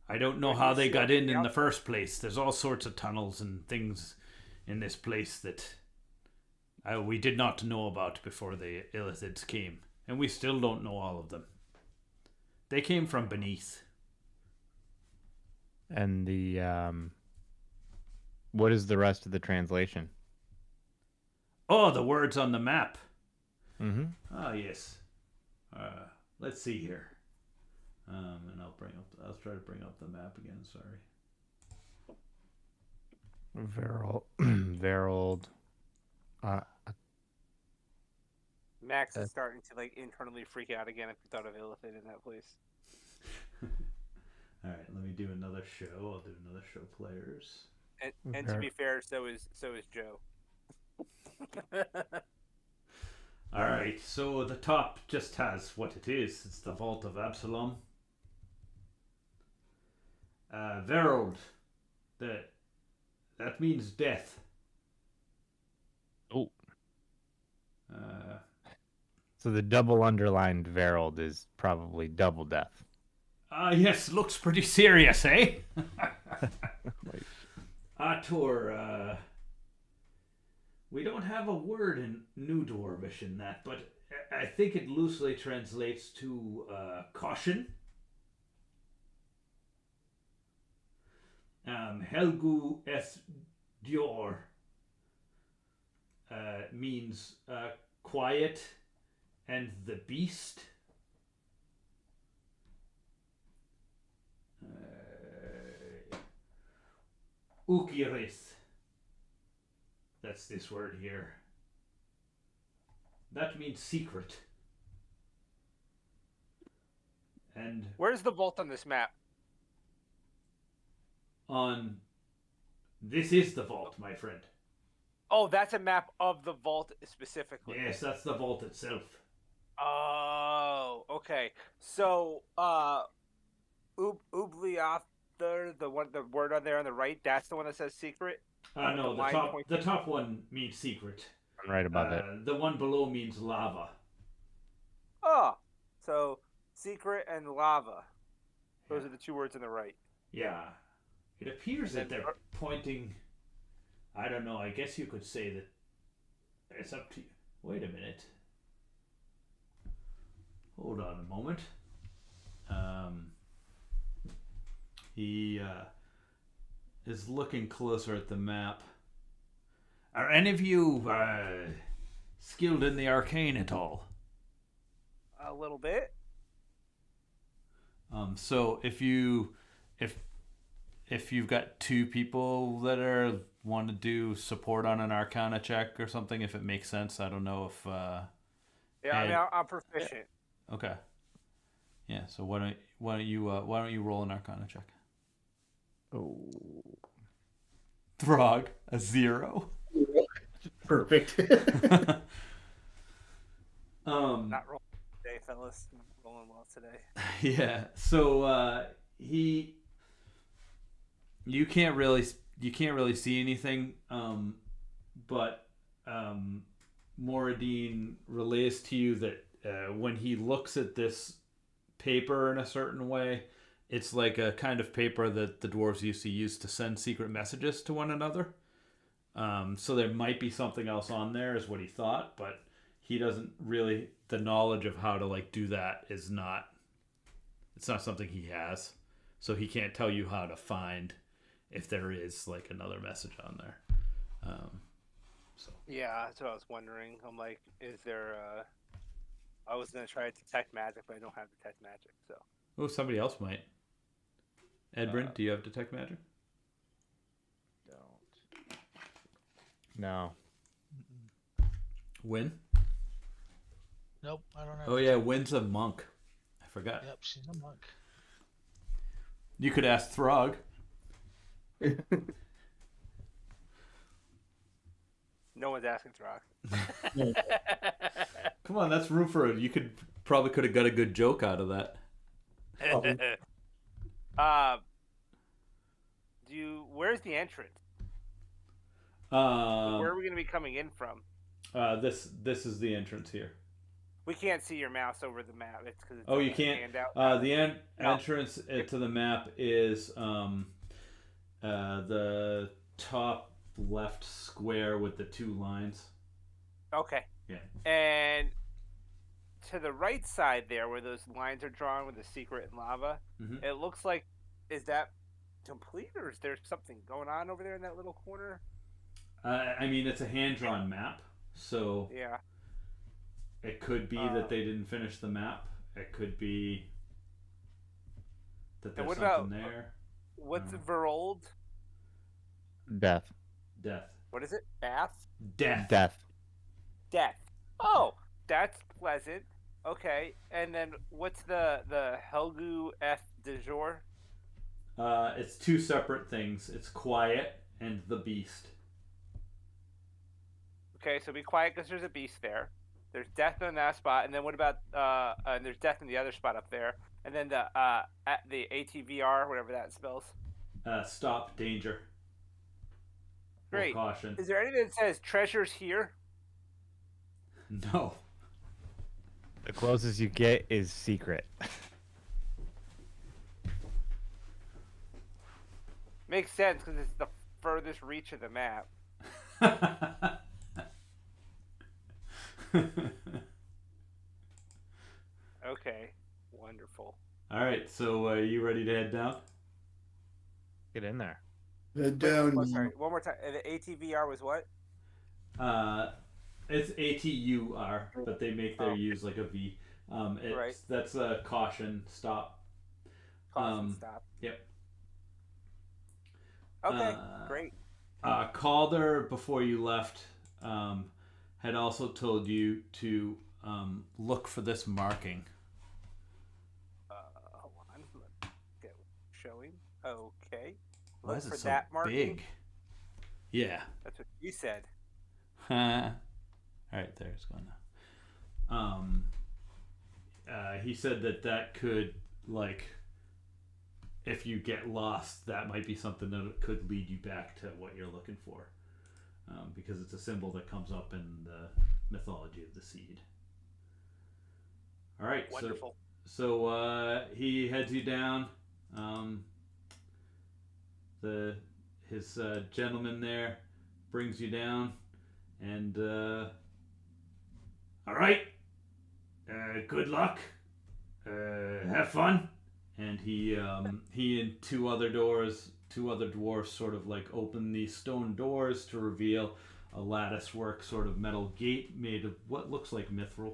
I don't know Or how you they seal got it in from the the first place. There's all sorts of tunnels and things in this place that we did not know about before the Illithids came. And we still don't know all of them. They came from beneath. And the what is the rest of the translation? Oh, the words on the map. Mm-hmm. Ah, yes. Let's see here. And I'll try to bring up the map again. Sorry. Verold. Max is starting to like internally freak out again if you thought of Illithid in that place. All right, let me do another show. I'll do another show players. And to be fair, so is Joe. All right, so the top just has what it is. It's the Vault of Absalom. Verold. That means death. Oh. Uh, So the double underlined Verold is probably double death. yes, looks pretty serious, eh? Ator, we don't have a word in New Dwarvish in that, but I think it loosely translates to caution. Helgu es Dior means quiet and the beast. Ukiris. That's this word here. That means secret. And Where's the vault on this map? this is the vault, my friend. Oh, that's a map of the vault specifically. Yes, that's the vault itself. Oh, okay. So, Ubliathar, the word on there on the right, that's the one that says secret. No, the top one means secret. I'm right above it. The one below means lava. Oh, so secret and lava. Those are the two words on the right. Yeah. It appears that they're pointing. I don't know. I guess you could say that it's up to you. Wait a minute. Hold on a moment. He is looking closer at the map. Are any of you skilled in the arcane at all? A little bit. So if you've got two people that want to do support on an Arcana check or something, if it makes sense, I don't know if. Yeah, I mean, I'm proficient. Okay. Yeah. So why don't you roll an Arcana check? Oh. Throg, a 0. Perfect. Not rolling today, fellas. I'm rolling well today. Yeah. So you can't really see anything, but Moradine relays to you that when he looks at this paper in a certain way, it's like a kind of paper that the dwarves used to use to send secret messages to one another. So there might be something else on there, is what he thought, but he doesn't really. The knowledge of how to like do that is not. It's not something he has, so he can't tell you how to find if there is like another message on there. So Yeah, that's what I was wondering. I'm like, is there? I was gonna try to detect magic, but I don't have detect magic, so. oh, somebody else might. Edbryn, do you have detect magic? No. Win? Nope, I don't have. Oh yeah, Win's a monk. I forgot. Yep, she's a monk. You could ask Throg. No one's asking Throg. Come on, that's room for it. You could have got a good joke out of that. Where's the entrance? Where are we going to be coming in from? This is the entrance here. We can't see your mouse over the map. It's because it's Oh, you can't. handout. The entrance to the map is the top left square with the two lines. Okay. Yeah. And to the right side there, where those lines are drawn with the secret and lava, it looks like, is that complete, or is there something going on over there in that little corner? I mean, it's a hand-drawn map, so yeah, it could be that they didn't finish the map. It could be that there's what something about, there. What's Verold? Death. What is it? Bath? Death. Oh, that's pleasant. Okay, and then what's the Helgu F de jour? It's two separate things. It's quiet and the beast. Okay, so be quiet because there's a beast there. There's death in that spot, and then what about and there's death in the other spot up there, and then the ATVR, whatever that spells. Stop danger. Great. Or caution. Is there anything that says treasures here? No. The closest you get is secret. Makes sense because it's the furthest reach of the map. Okay, wonderful. All right, so are you ready to head down? Get in there. Head down. Sorry, one more time. The ATVR was what? It's ATUR, but they make their U's like a V. That's a caution, stop. Caution, stop. Yep. Okay, great. Calder, before you left, had also told you to look for this marking. Hold on. Let's get showing. Okay. Why Look is it for so that marking. big? Yeah. That's what you said. All right, there it's going now. He said that could, like, if you get lost, that might be something that could lead you back to what you're looking for, because it's a symbol that comes up in the mythology of the seed. All right, Wonderful. So he heads you down. His gentleman there brings you down, and all right, good luck, have fun. And he and two other dwarfs sort of like open these stone doors to reveal a lattice work sort of metal gate made of what looks like mithril.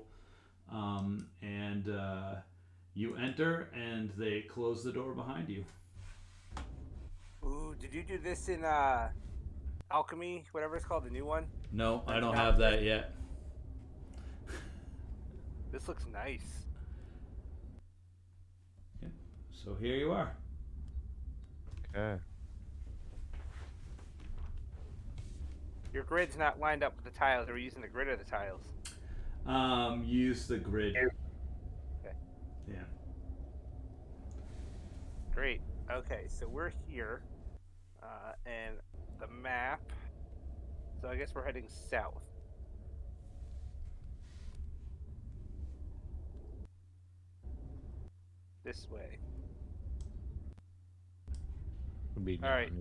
And you enter, and they close the door behind you. Ooh, did you do this in alchemy, whatever it's called, the new one? No, I don't have that yet. This looks nice. Yeah. So here you are. Okay. Your grid's not lined up with the tiles. Are we using the grid or the tiles? Use the grid. Okay. Yeah. Great. Okay, so we're here, and the map. So I guess we're heading south. This way. All right.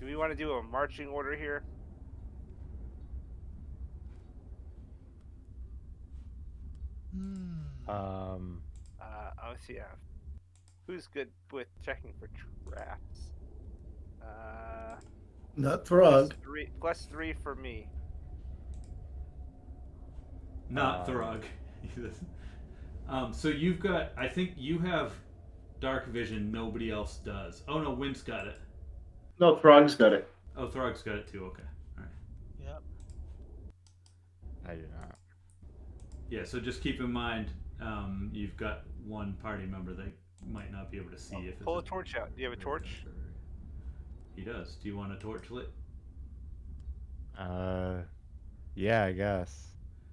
Do we want to do a marching order here? Let's see. Who's good with checking for traps? Not Throg. +3 for me. Not Throg. So you've got, I think you have dark vision, nobody else does. Oh no, Wint's got it. No, Throg's got it. Oh, Throg's got it too, okay. Alright. Yep. I do not. Yeah, so just keep in mind, you've got one party member that might not be able to see if it's Pull a torch out. Do you have a torch? He does. Do you want a torch lit? Yeah, I guess.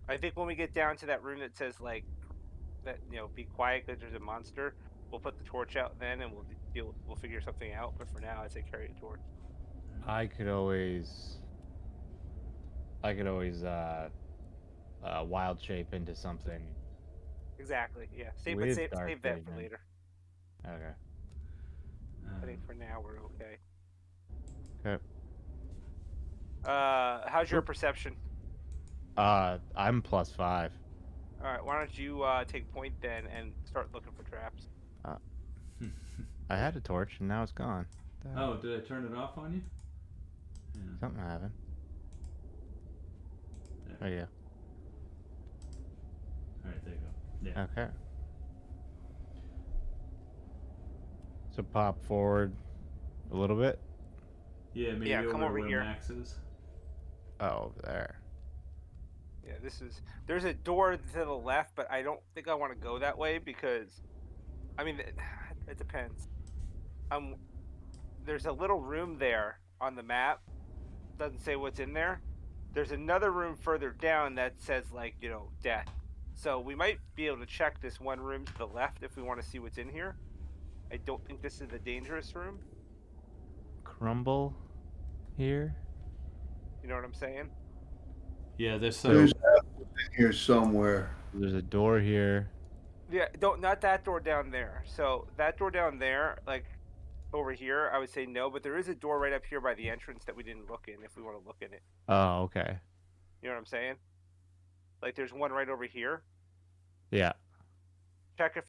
I think when we get down to that room that says like that, be quiet because there's a monster. We'll put the torch out then, and we'll figure something out. But for now, I'd say carry a torch. I could always wild shape into something. Exactly. Yeah. Save With that dark for vision. later. Okay. I think for now we're okay. Okay. How's your perception? I'm +5. All right. Why don't you take point then and start looking for traps? I had a torch and now it's gone. Oh, did I turn it off on you? Yeah. Something happened. Oh yeah. All right, there you go. Yeah. Okay. So pop forward a little bit. Yeah, maybe Yeah, come over where here. Max is. Oh, over there. Yeah, there's a door to the left, but I don't think I want to go that way because, I mean, it depends. There's a little room there on the map. Doesn't say what's in there. There's another room further down that says like, death. So we might be able to check this one room to the left if we want to see what's in here. I don't think this is the dangerous room. Crumble here. You know what I'm saying? Yeah, there's There's apples in here somewhere. There's a door here. Yeah, not that door down there. So that door down there, like over here, I would say no, but there is a door right up here by the entrance that we didn't look in if we want to look in it. Oh, okay. You know what I'm saying? Like there's one right over here. Yeah. Check if